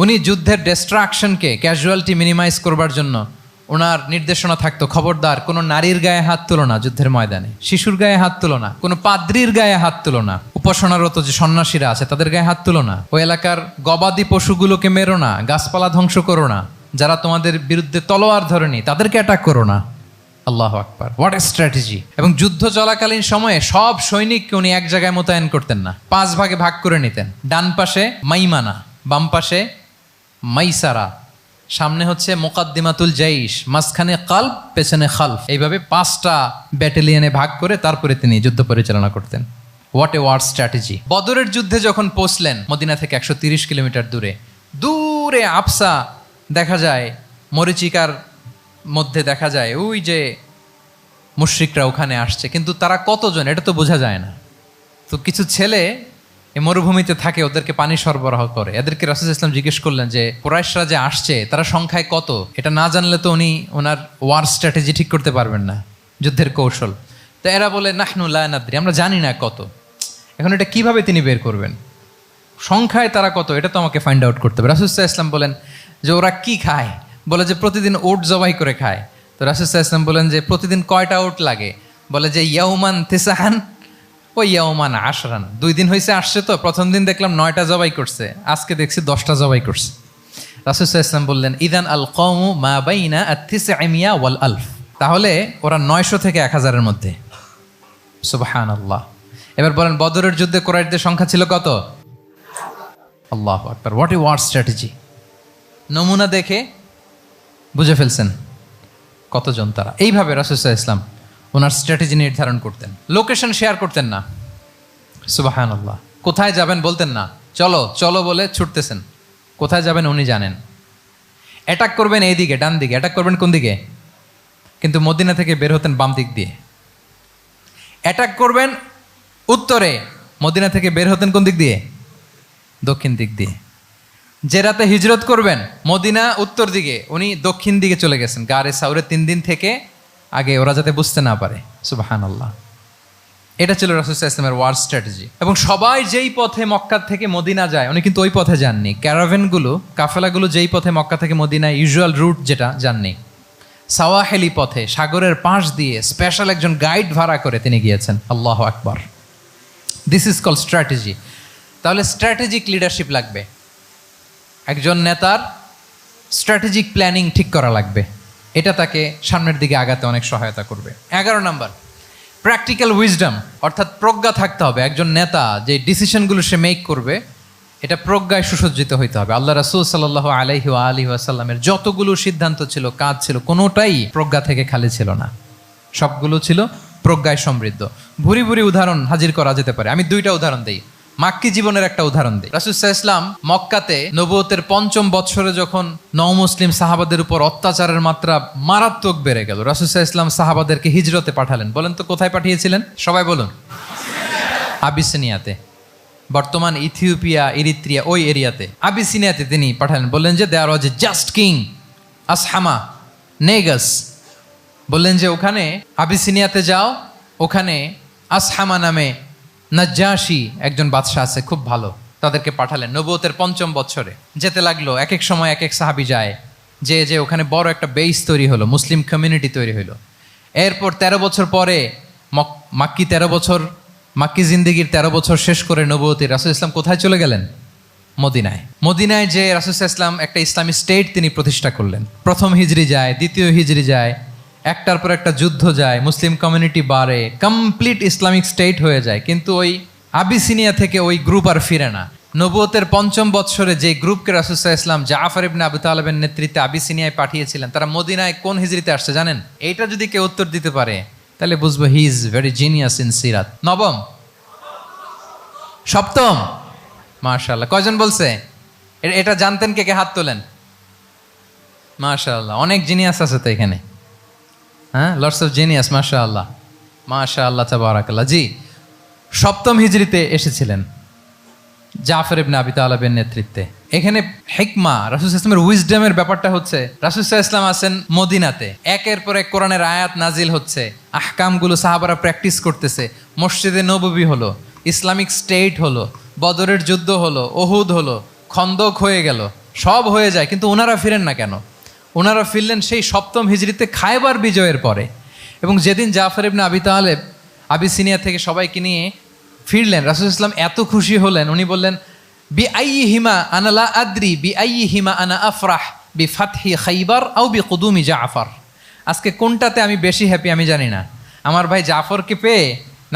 উনি যুদ্ধের ডিস্ট্রাকশনকে, ক্যাজুয়ালিটি মিনিমাইজ করবার জন্য ওনার নির্দেশনা থাকতো, খবরদার কোনো নারীর গায়ে হাত তুলো না যুদ্ধের ময়দানে, শিশুর গায়ে হাত তুলো না, কোনো পাদ্রির গায়ে হাত তুলো না, উপাসনারত যে সন্ন্যাসীরা আছে তাদের গায়ে হাত তুলো না, ওই এলাকার গবাদি পশুগুলোকে মেরো না, গাছপালা ধ্বংস করো না, যারা তোমাদের বিরুদ্ধে তলোয়ার ধরেনি তাদেরকে অ্যাটাক করো না। আল্লাহু আকবার, হোয়াট এ স্ট্র্যাটেজি! এবং যুদ্ধ চলাকালীন সময়ে সব সৈনিককে উনি এক জায়গায় মোতায়েন করতেন না, 5 ভাগে ভাগ করে নিতেন। ডান পাশে মাইমানা, বাম পাশে মাইসারা, সামনে হচ্ছে মুকাদ্দিমাতুল জাইশ, মাঝখানে কালব, পেছনে খালফ, এইভাবে 5টা ব্যাটালিয়নে ভাগ করে তারপরে তিনি যুদ্ধ পরিচালনা করতেন। What a war strategy! বদরের যুদ্ধে যখন পৌঁছলেন মদিনা থেকে 130 কিলোমিটার দূরে, দূরে আফসা দেখা যায়, মরিচিকার মধ্যে দেখা যায় ওই যে মুশরিকরা ওখানে আসছে, কিন্তু তারা কতজন এটা তো বোঝা যায় না। তো কিছু ছেলে এই মরুভূমিতে থাকে, ওদেরকে পানি সরবরাহ করে। এদেরকে রাসূল ইসলাম জিজ্ঞেস করলেন যে কুরাইশরা যে আসছে তারা সংখ্যায় কত, এটা না জানলে তো উনি ওনার ওয়ার স্ট্র্যাটেজি ঠিক করতে পারবেন না, যুদ্ধের কৌশল। তো এরা বলে নাহনু লা নাদরি, আমরা জানি না কত। এখন এটা কিভাবে তিনি বের করবেন, সংখ্যায় তারা কত, এটা তো আমাকে ফাইন্ড আউট করতে হবে। রাসূল ইসলাম বলেন যে ওরা কি খায়, বলে যে প্রতিদিন ওট জবাই করে খায়। তো রাসূল ইসলাম বলেন যে প্রতিদিন কয়টা ওট লাগে, বলে যে ইয়াউমান তিসআন ও ইয়াউমান আশরান, 2 দিন হয়েছে আসছে, তো প্রথম দিন দেখলাম 9টা জবাই করছে, আজকে দেখছি 10টা জবাই করছে। রাসূল ইসলাম বললেন ইদান আল কওমু মা বাইনা আত-তিসআমিয়া ওয়াল আলফ, তাহলে ওরা 900 থেকে 1000-এর মধ্যে। সুবহানাল্লাহ। এবার বলেন বদরের যুদ্ধে কুরাইশদের সংখ্যা ছিল কত? আল্লাহু আকবার, হোয়াট এ ওয়ার স্ট্র্যাটেজি! নমুনা দেখে বুঝে ফেলছেন কতজন তারা। এইভাবে রাসূল ইসলাম ওনার স্ট্র্যাটেজি নির্ধারণ করতেন। লোকেশন শেয়ার করতেন না, সুবহানাল্লাহ। কোথায় যাবেন বলতেন না, চলো চলো বলে ছুটতেছেন। কোথায় যাবেন উনি জানেন। অ্যাটাক করবেন এই দিকে, ডান দিকে, অ্যাটাক করবেন কোন দিকে, কিন্তু মদিনা থেকে বের হতেন বাম দিক দিয়ে। অ্যাটাক করবেন উত্তরে, মদিনা থেকে বের হতেন কোন দিক দিয়ে, দক্ষিণ দিক দিয়ে। যে রাতে হিজরত করবেন মদিনা উত্তর দিকে, উনি দক্ষিণ দিকে চলে গেছেন গারে সাউরে 3 দিন থেকে আগে, ওরা যাতে বুঝতে না পারে। সুবহানাল্লাহ। এটা ছিল রাসূল সাল্লাল্লাহু আলাইহি ওয়াসাল্লামের ওয়ার স্ট্র্যাটেজি। এবং সবাই যেই পথে মক্কা থেকে মদিনা যায় উনি কিন্তু ওই পথে যাননি। ক্যারাভেনগুলো, কাফেলাগুলো যেই পথে মক্কা থেকে মদিনায় ইউজুয়াল রুট যেটা, যাননি। সাওয়াহেলি পথে, সাগরের পাশ দিয়ে স্পেশাল একজন গাইড ভাড়া করে তিনি গিয়েছেন। আল্লাহু আকবার। This is called strategy. তাহলে স্ট্র্যাটেজিক লিডারশিপ লাগবে, একজন নেতার স্ট্র্যাটেজিক প্ল্যানিং ঠিক করা লাগবে। এটা তাকে সামনের দিকে আগাতে অনেক সহায়তা করবে। 11 নম্বর, প্র্যাকটিক্যাল উইজডম, অর্থাৎ প্রজ্ঞা থাকতে হবে। একজন নেতা যে ডিসিশনগুলো সে মেক করবে এটা প্রজ্ঞায় সুসজ্জিত হইতে হবে। আল্লাহ রাসূল সাল্লাল্লাহু আলাইহি ওয়া আলিহি ওয়াসাল্লামের যতগুলো সিদ্ধান্ত ছিল, কাজ ছিল, কোনোটাই প্রজ্ঞা থেকে খালি ছিল না, সবগুলো ছিল প্রজ্ঞায় সমৃদ্ধ। ভুরি ভুরি উদাহরণ হাজির করা যেতে পারে। আমি 2টা উদাহরণ দিই, মাক্কি জীবনের একটা উদাহরণ দিই। রাসূল সাল্লাল্লাহু আলাইহি ওয়াসাল্লাম মক্কাতে নবুয়তের 5ম বছরে যখন নও-মুসলিম সাহাবাদের উপর অত্যাচারের মাত্রা মারাত্মক বেড়ে গেল, রাসূল সাল্লাল্লাহু আলাইহি ওয়াসাল্লাম সাহাবাদেরকে হিজরতে পাঠালেন। বলেন তো কোথায় পাঠিয়েছিলেন, সবাই বলুন। আবিসিনিয়াতে, বর্তমান ইথিওপিয়া, ইরিত্রিয়া, ওই এরিয়াতে, আবিসিনিয়াতে তিনি পাঠালেন। বললেন যে দেয়ার ওয়াজ এ জাস্ট কিং আসহামা নেগাস, বললেন যে ওখানে আবিসিনিয়াতে যাও, ওখানে আসহামা নামে নাজ্জাশী একজন বাদশাহ আছে, খুব ভালো। তাদেরকে পাঠালেন নবুয়তের 5ম বছরে। যেতে লাগলো, এক এক সময় এক এক সাহাবী যায়, যে ওখানে বড় একটা বেস তৈরি হলো, মুসলিম কমিউনিটি তৈরি হলো। এরপর 13 বছর পরে মাক্কি জিন্দেগির 13 বছর শেষ করে নবুয়তের রাসূল ইসলাম কোথায় চলে গেলেন, মদিনায়। মদিনায় যে রাসূল ইসলাম একটা ইসলামী স্টেট তিনি প্রতিষ্ঠা করলেন। 1ম হিজরি যায়, 2য় হিজরি যায়, একটার পর একটা যুদ্ধ যায়, মুসলিম কমিউনিটি বাড়ে, কমপ্লিট ইসলামিক স্টেট হয়ে যায়। কিন্তু ওই আবিসিনিয়া থেকে ওই গ্রুপ আর ফিরে না। নবুয়তের 5ম বৎসরে যে গ্রুপকে রাসূল সাল্লাল্লাহু আলাইহি ওয়াসাল্লাম জাফর ইবনে আবু তালেবের নেতৃত্বে আবিসিনিয়ায় পাঠিয়েছিলেন, তারা মদিনায় কোন হিজরিতে আসছে জানেন? এইটা যদি কেউ উত্তর দিতে পারে তাহলে বুঝবো he is very genius in সিরাত। 9ম, 7ম, মাশাআল্লাহ। কয়জন বলছে? এটা জানতেন কে কে? হাত তোলেন। মাশাআল্লাহ, অনেক জিনিয়াস আছে তো এখানে। হ্যাঁ, লটস অফ জিনিয়াস, মাশাআল্লাহ, মাশাআল্লাহ, তাবারাকাল্লাহ। জি, 7ম হিজরিতে এসেছিলেন জাফর ইবনে আবি তালেবের নেতৃত্বে। এখানে হিকমা, রাসূল সাল্লাল্লাহু আলাইহি ওয়াসাল্লামের উইজডমের ব্যাপারটা হচ্ছে, রাসূল সাল্লাল্লাহু আলাইহি ওয়াসাল্লাম আছেন মদিনাতে, একের পর এক কোরআনের আয়াত নাজিল হচ্ছে, আহকামগুলো সাহাবারা প্র্যাকটিস করতেছে, মসজিদে নববী হলো, ইসলামিক স্টেট হলো, বদরের যুদ্ধ হলো, উহুদ হলো, খন্দক হয়ে গেল, সব হয়ে যায়, কিন্তু ওনারা ফিরেন না কেন? ওনারা ফিরলেন সেই 7ম হিজরিতে খায়বার বিজয়ের পরে। এবং যেদিন জাফর ইবনে আবি তালেব আবিসিনিয়া থেকে সবাইকে নিয়ে ফিরলেন, রাসূল ইসলাম এত খুশি হলেন, উনি বললেন বি আইয়িহিমা আনা লা আদ্রি বি আইয়িহিমা আনা আফরাহ বি ফাতহি খাইবার আও বি কুদুমি জাফর। আজকে কোনটাতে আমি বেশি হ্যাপি আমি জানি না, আমার ভাই জাফরকে পেয়ে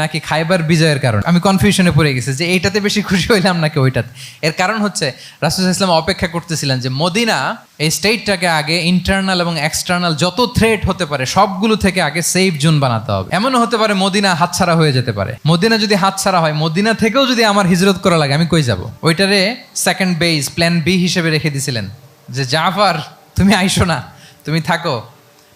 নাকি খাইবার বিজয়ের কারণ। আমি কনফিউশনে পড়ে গেছি যে এইটাতে বেশি খুশি হইলাম নাকি ওইটাতে। এর কারণ হচ্ছে রাসূল ইসলাম অপেক্ষা করতেছিলেন যে মদিনা এই স্টেটটাকে আগে ইন্টারনাল এবং এক্সটার্নাল যত থ্রেট হতে পারে সবগুলো থেকে আগে সেফ জোন বানাতে হবে। এমনও হতে পারে মদিনা হাতছাড়া হয়ে যেতে পারে। মদিনা যদি হাতছাড়া হয়, মদিনা থেকেও যদি আমার হিজরত করা লাগে, আমি কই যাব? ওইটারে সেকেন্ড বেস, প্ল্যান বি হিসেবে রেখে দিয়েছিলেন যে জাফর তুমি আইসো না, তুমি থাকো,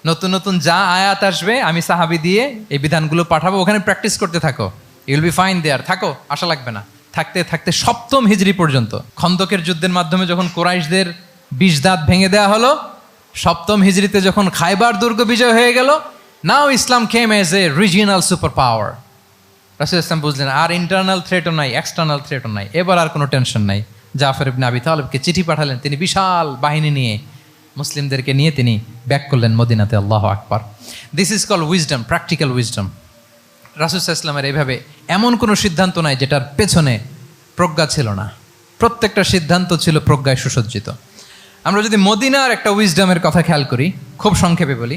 নতুন নতুন যা আয়াত আসবে আমি সাহাবি দিয়ে এই বিধানগুলো পাঠাবো, ওখানে প্র্যাকটিস করতে থাকো, ইউল বি ফাইন দেয়ার, থাকো, আশা লাগবে না। থাকতে থাকতে 7ম হিজরি পর্যন্ত, খন্দকের যুদ্ধের মাধ্যমে যখন কুরাইশদের 20 দাঁত ভেঙে দেওয়া হলো, 7ম হিজরিতে যখন খায়বার দুর্গ বিজয় হয়ে গেল, নাও ইসলাম came as a regional super power. রাসূল ইসলাম বুঝলেন আর ইন্টারনাল থ্রেটও নাই, এক্সটার্নাল থ্রেটও নাই, এবার আর কোনো টেনশন নাই। জাফর ইবনে আবি তালেবকে চিঠি পাঠালেন, তিনি বিশাল বাহিনী নিয়ে মুসলিমদেরকে নিয়ে তিনি ব্যাক করলেন মদিনাতে। আল্লাহু আকবার। This is call wisdom, practical wisdom. রাসূল সাল্লাল্লাহু আলাইহি ওয়াসাল্লামের এইভাবে এমন কোনো সিদ্ধান্ত নাই যেটার পেছনে প্রজ্ঞা ছিল না, প্রত্যেকটা সিদ্ধান্ত ছিল প্রজ্ঞায় সুসজ্জিত। আমরা যদি মদিনার একটা উইজডমের কথা খেয়াল করি, খুব সংক্ষেপে বলি,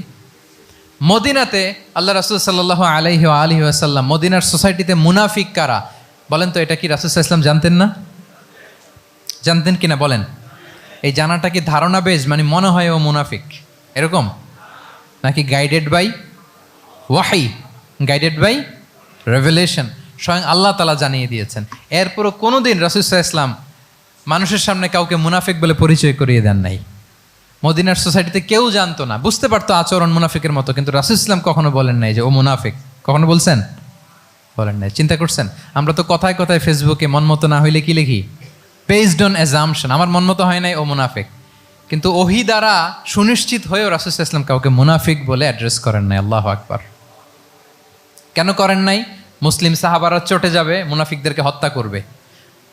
মদিনাতে আল্লাহ রাসূল সাল্লাল্লাহু আলাইহি ওয়া আলিহি ওয়াসাল্লাম, মদিনার সোসাইটিতে মুনাফিক কারা বলেন তো? এটা কি রাসূল সাল্লাল্লাহু আলাইহি ওয়াসাল্লাম জানতেন না? জানতেন কিনা বলেন? এই জানাটা কি ধারণা বেজ, মানে মনে হয় ও মুনাফিক এরকম, নাকি গাইডেড বাই ওয়াহি, গাইডেড বাই রেভেলেশন? স্বয়ং আল্লাহ তাআলা জানিয়ে দিয়েছেন। এরপরও কোনোদিন রাসূল সাল্লাল্লাহু আলাইহি ওয়াসাল্লাম মানুষের সামনে কাউকে মুনাফিক বলে পরিচয় করিয়ে দেন নাই। মদিনার সোসাইটিতে কেউ জানতো না, বুঝতে পারতো আচরণ মুনাফিকের মতো, কিন্তু রাসূল সাল্লাল্লাহু আলাইহি ওয়াসাল্লাম কখনো বলেন নাই যে ও মুনাফিক। কখনো বলছেন? বলেন নাই। চিন্তা করছেন? আমরা তো কথায় কথায় ফেসবুকে মন মতো না হইলে কি লিখি? বেসড অন অ্যাজাম্পশন, আমার মন মতো হয় নাই, ও মুনাফিক। কিন্তু ওহী দ্বারা সুনিশ্চিত হয়েও রাসূল সাল্লাল্লাহু আলাইহি ওয়াসাল্লাম কাউকে মুনাফিক বলে অ্যাড্রেস করেন নাই। আল্লাহু আকবার। কেন করেন নাই? মুসলিম সাহাবারা চটে যাবে, মুনাফিকদেরকে হত্যা করবে,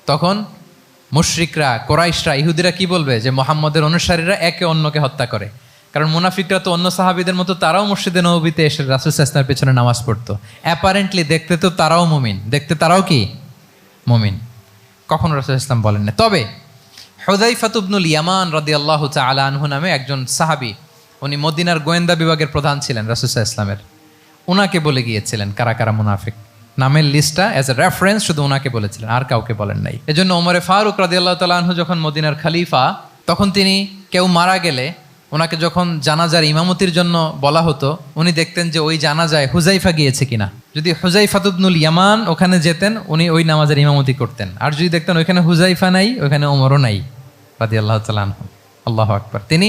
তখন মুশরিকরা, কোরাইশরা, ইহুদিরা কি বলবে? যে মুহাম্মদের অনুসারীরা একে অন্যকে হত্যা করে। কারণ মুনাফিকরা তো অন্য সাহাবীদের মতো তারাও মসজিদে নববীতে এসে রাসূল সাল্লাল্লাহু আলাইহি ওয়াসাল্লামের পেছনে নামাজ পড়তো। অ্যাপারেন্টলি দেখতে তো তারাও মুমিন, দেখতে তারাও কি মুমিন। কখনো রাসূল ইসলাম বলেন না। তবে হুযায়ফা ইবনুল ইয়ামান রাদিয়াল্লাহু তাআলা আনহু নামে একজন সাহাবী, উনি মদিনার গোয়েন্দা বিভাগের প্রধান ছিলেন রাসূল সাল্লাল্লাহু আলাইহি ওয়াসাল্লামের, উনাকে বলে গিয়েছিলেন কারা কারা মুনাফিক। নামের লিস্টটা অ্যাজ এ রেফারেন্স শুধু ওনাকে বলেছিলেন, আর কাউকে বলেন নাই। এজন্য ওমরে ফারুক রাদিয়াল্লাহু তাআলা আনহু যখন মদিনার খলিফা, তখন তিনি কেউ মারা গেলে ওনাকে যখন জানাজার ইমামতির জন্য বলা হতো, উনি দেখতেন যে ওই জানাজায় হুযায়ফা গিয়েছে কিনা। যদি হুযায়ফা ইবনুল ইয়ামান ওখানে যেতেন, উনি ওই নামাজের ইমামতি করতেন। আর যদি দেখতেন ওইখানে হুযায়ফা নাই, ওইখানে ওমরও নাই রাদিয়াল্লাহু তাআলা আনহু, আল্লাহু আকবার, তিনি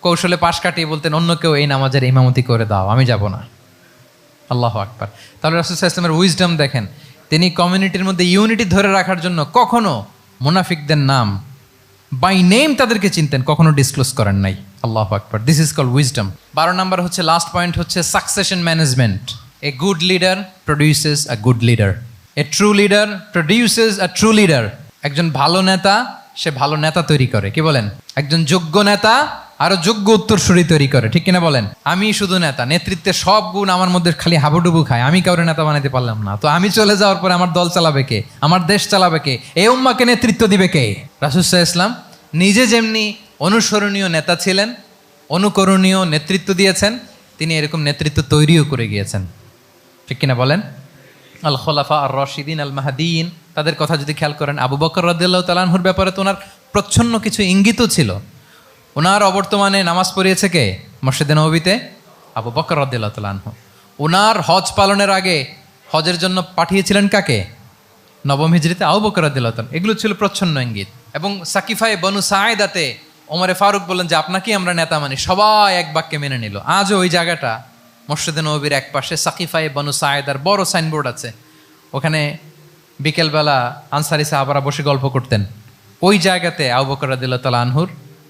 কৌশলে পাশ কাটিয়ে বলতেন অন্য কেউ এই নামাজের ইমামতি করে দাও, আমি যাব না। আল্লাহু আকবার। তাহলে রাসূল সাল্লাল্লাহু আলাইহি ওয়াসাল্লামের উইজডম দেখেন, তিনি কমিউনিটির মধ্যে ইউনিটি ধরে রাখার জন্য কখনো মুনাফিকদের নাম বাই নেম তাদেরকে চিনতেন, কখনো ডিসক্লোজ করেন নাই। আল্লাহু আকবার। This is called wisdom. 12 number হচ্ছে, লাস্ট পয়েন্ট হচ্ছে succession management. A good leader produces a good leader, a true leader produces a true leader. একজন ভালো নেতা সে ভালো নেতা তৈরি করে, কি বলেন? একজন যোগ্য নেতা আরো যোগ্য উত্তরসূরি তৈরি করে, ঠিক কিনা বলেন? আমি শুধু নেতা, নেতৃত্বের সব গুণ আমার মধ্যে খালি হাবুডুবু খায়, আমি কাউরে নেতা বানাতে পারলাম না, তো আমি চলে যাওয়ার পরে আমার দল চালাবে কে? আমার দেশ চালাবে কে? এই উম্মাকে নেতৃত্ব দিবে কে? রাসূল সাল্লাল্লাহু আলাইহি ওয়াসাল্লাম নিজে যেমনি অনুসরণীয় নেতা ছিলেন, অনুকরণীয় নেতৃত্ব দিয়েছেন, তিনি এরকম নেতৃত্ব তৈরিও করে গিয়েছেন, ঠিক কিনা বলেন? আল খোলাফা আর রশিদিন আল মাহদিন, তাদের কথা যদি খেয়াল করেন, আবু বকর রাদিয়াল্লাহু তাআলা আনহুর ব্যাপারে তো ওনার প্রচ্ছন্ন কিছু ইঙ্গিতও ছিল। ওনার অবর্তমানে নামাজ পড়িয়েছে কে মসজিদে নববীতে? আবু বকর রাদিয়াল্লাহু তাআলা আনহু। ওনার হজ পালনের আগে হজের জন্য পাঠিয়েছিলেন কাকে? নবম হিজরিতে আবু বকর রাদিয়াল্লাহু তাআলা। এগুলো ছিল প্রচ্ছন্ন ইঙ্গিত। এবং সাকিফায়ে বনু সাঈদাতে ওমরে ফারুক বললেন যে আপনাকেই আমরা নেতা মানি, সবাই এক বাক্যে মেনে নিল। আজও ওই জায়গাটা মসজিদে নববীর এক পাশে সাকিফায়ে বনু সাঈদার বড় সাইনবোর্ড আছে, ওখানে বিকেলবেলা আনসারি সাহাবারা বসে গল্প করতেন। ওই জায়গাতে আবু বকর রাদিয়াল্লাহু তাআলা আনহুর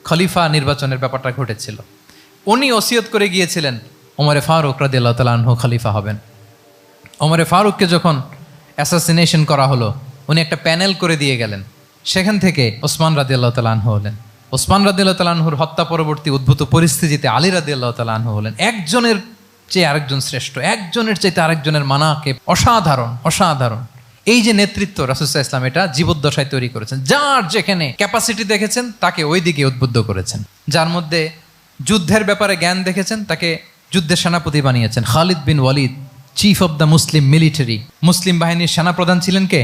খলিফা নির্বাচনের ব্যাপারটা ঘটেছিল। উনি ওসিয়ত করে গিয়েছিলেন ওমরে ফারুক রাদিয়াল্লাহু তাআলা আনহু খলিফা হবেন। ওমরে ফারুককে যখন অ্যাসাসিনেশন করা হলো, উনি একটা প্যানেল করে দিয়ে গেলেন, সেখান থেকে ওসমান রাদিয়াল্লাহু তাআলা আনহু হলেন। ওসমান রাদিয়াল্লাহু তাআলা আনহুর হত্যা পরবর্তী উদ্ভূত পরিস্থিতিতে আলী রাদিয়াল্লাহু তাআলা আনহু হলেন একজনের চেয়ে আরেকজন শ্রেষ্ঠ, একজনের চাইতে আরেকজনের মানাকে অসাধারণ অসাধারণ। এই যে নেতৃত্ব রাসূল সাল্লাল্লাহু আলাইহি ওয়াসাল্লাম এটা জীবদ্দশায় তৈরি করেছেন। যার যেখানে ক্যাপাসিটি দেখেছেন তাকে ওই দিকে উদ্বুদ্ধ করেছেন। যার মধ্যে যুদ্ধের ব্যাপারে জ্ঞান দেখেছেন তাকে যুদ্ধের সেনাপতি বানিয়েছেন। Khalid bin Walid, chief of the Muslim military, মুসলিম বাহিনীর সেনাপ্রধান ছিলেন কে?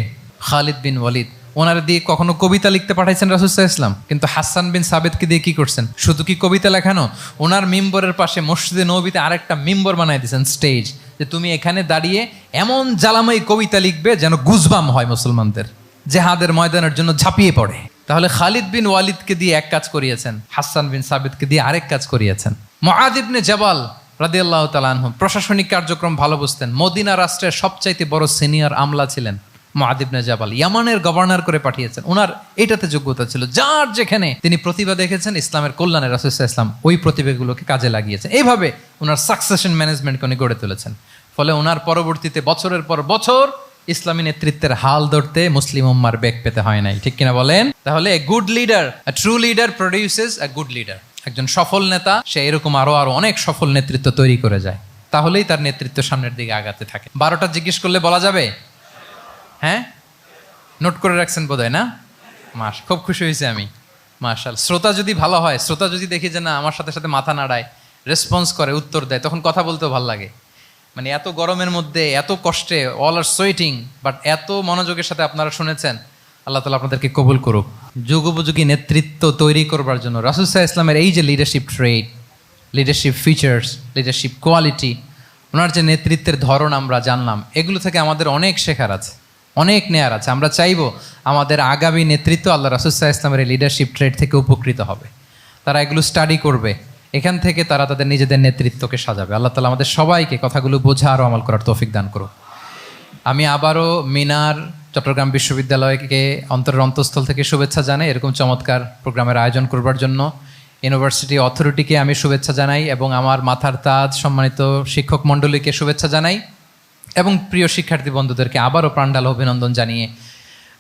খালিদ বিন ওয়ালিদ। ওনার দিয়ে কখনো কবিতা লিখতে পাঠাইছেন রাসূল সাল্লাল্লাহু আলাইহি ওয়াসাল্লাম, কিন্তু হাসান বিন সাবিতকে দিয়ে কি করছেন? শুধু কি কবিতা লেখানো, ওনার মিম্বরের পাশে মসজিদে নববীতে আরেকটা মিম্বর বানাই দিয়েছেন, স্টেজ, যে তুমি এখানে দাঁড়িয়ে এমন জ্বালাময়ী কবিতা লিখবে যেন গুজবাম হয় মুসলমানদের, জেহাদের ময়দানের জন্য ঝাঁপিয়ে পড়ে। তাহলে খালিদ বিন ওয়ালিদকে দিয়ে এক কাজ করিয়েছেন, হাসান বিন সাবিতকে দিয়ে আরেক কাজ করিয়েছেন। মুআয ইবনে জাবাল রাদিয়াল্লাহু তাআলা আনহু প্রশাসনিক কার্যক্রম ভালো বুঝতেন। মদিনা রাষ্ট্রের সবচাইতে বড় সিনিয়র আমলা ছিলেন মুআয ইবনে জাবাল, ইয়ামানের গভর্নর করে পাঠিয়েছেন। ওনার এটাতে যোগ্যতা ছিল। যার যেখানে তিনি প্রতিভা দেখেছেন ইসলামের কল্যাণে রাসূল সাল্লাল্লাহু আলাইহি ওয়াসাল্লাম ওই প্রতিভাগুলোকে কাজে লাগিয়েছেন। এইভাবে ওনার সাকসেশন ম্যানেজমেন্টকে উনি গড়ে তুলেছেন। ফলে ওনার পরবর্তীতে বছরের পর বছর ইসলামী নেতৃত্বের হাল ধরতে মুসলিম উম্মার বেগ পেতে হয় নাই, ঠিক কিনা বলেন? তাহলে good leader, true leader produces a good leader. একজন সফল নেতা সে এরকম আরো অনেক সফল নেতৃত্ব তৈরি করে যায়, তাহলেই তার নেতৃত্ব সামনের দিকে আগাতে থাকে। 12টা জিজ্ঞেস করলে বলা যাবে? হ্যাঁ, নোট করে রাখছেন বোধহয় না? খুব খুশি হয়েছে আমি, মাশাআল্লাহ। শ্রোতা যদি ভালো হয়, শ্রোতা যদি দেখি যে না আমার সাথে সাথে মাথা নাড়ায়, রেসপন্স করে, উত্তর দেয়, তখন কথা বলতেও ভালো লাগে। মানে এত গরমের মধ্যে এত কষ্টে, অল আর সোয়েটিং, বাট এত মনোযোগের সাথে আপনারা শুনেছেন। আল্লাহ তাআলা আপনাদেরকে কবুল করুক। যুগোপযোগী নেতৃত্ব তৈরি করবার জন্য রাসূল সাল্লাল্লাহু আলাইহি ওয়াসাল্লামের এই যে leadership trait, leadership features, leadership quality, ওনার যে নেতৃত্বের ধরন আমরা জানলাম, এগুলো থেকে আমাদের অনেক শেখার আছে, অনেক নেয়ার আছে। আমরা চাইবো আমাদের আগামী নেতৃত্ব আল্লাহ রাসূল সাল্লাল্লাহু আলাইহি ওয়াসাল্লামের এই লিডারশিপ ট্রেড থেকে উপকৃত হবে। তারা এগুলো স্টাডি করবে, এখান থেকে তারা তাদের নিজেদের নেতৃত্বকে সাজাবে। আল্লাহ তাআলা আমাদের সবাইকে কথাগুলো বোঝা আর আমল করার তৌফিক দান করুক। আমি আবারও মিনার চট্টগ্রাম বিশ্ববিদ্যালয়কে অন্তরের অন্তঃস্থল থেকে শুভেচ্ছা জানাই এরকম চমৎকার প্রোগ্রামের আয়োজন করবার জন্য। ইউনিভার্সিটি অথরিটিকে আমি শুভেচ্ছা জানাই এবং আমার মাথার তাজ সম্মানিত শিক্ষক মণ্ডলীকে শুভেচ্ছা জানাই এবং প্রিয় শিক্ষার্থী বন্ধুদেরকে আবারও প্রাণঢাল অভিনন্দন জানিয়ে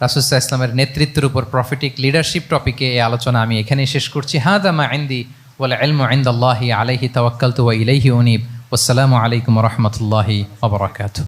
রাসূল সাল্লাল্লাহু আলাইহি ওয়াসাল্লামের নেতৃত্বের উপর প্রফিটিক লিডারশিপ টপিকে এই আলোচনা আমি এখানেই শেষ করছি। হাদা মা ইনদি ওয়াল ইলমু ইনদাল্লাহি আলাইহি তাওয়াক্কালতু ওয়া ইলাইহি উনীব। ওয়াসসালামু আলাইকুম ওয়া রাহমাতুল্লাহি ওয়া বারাকাতুহু।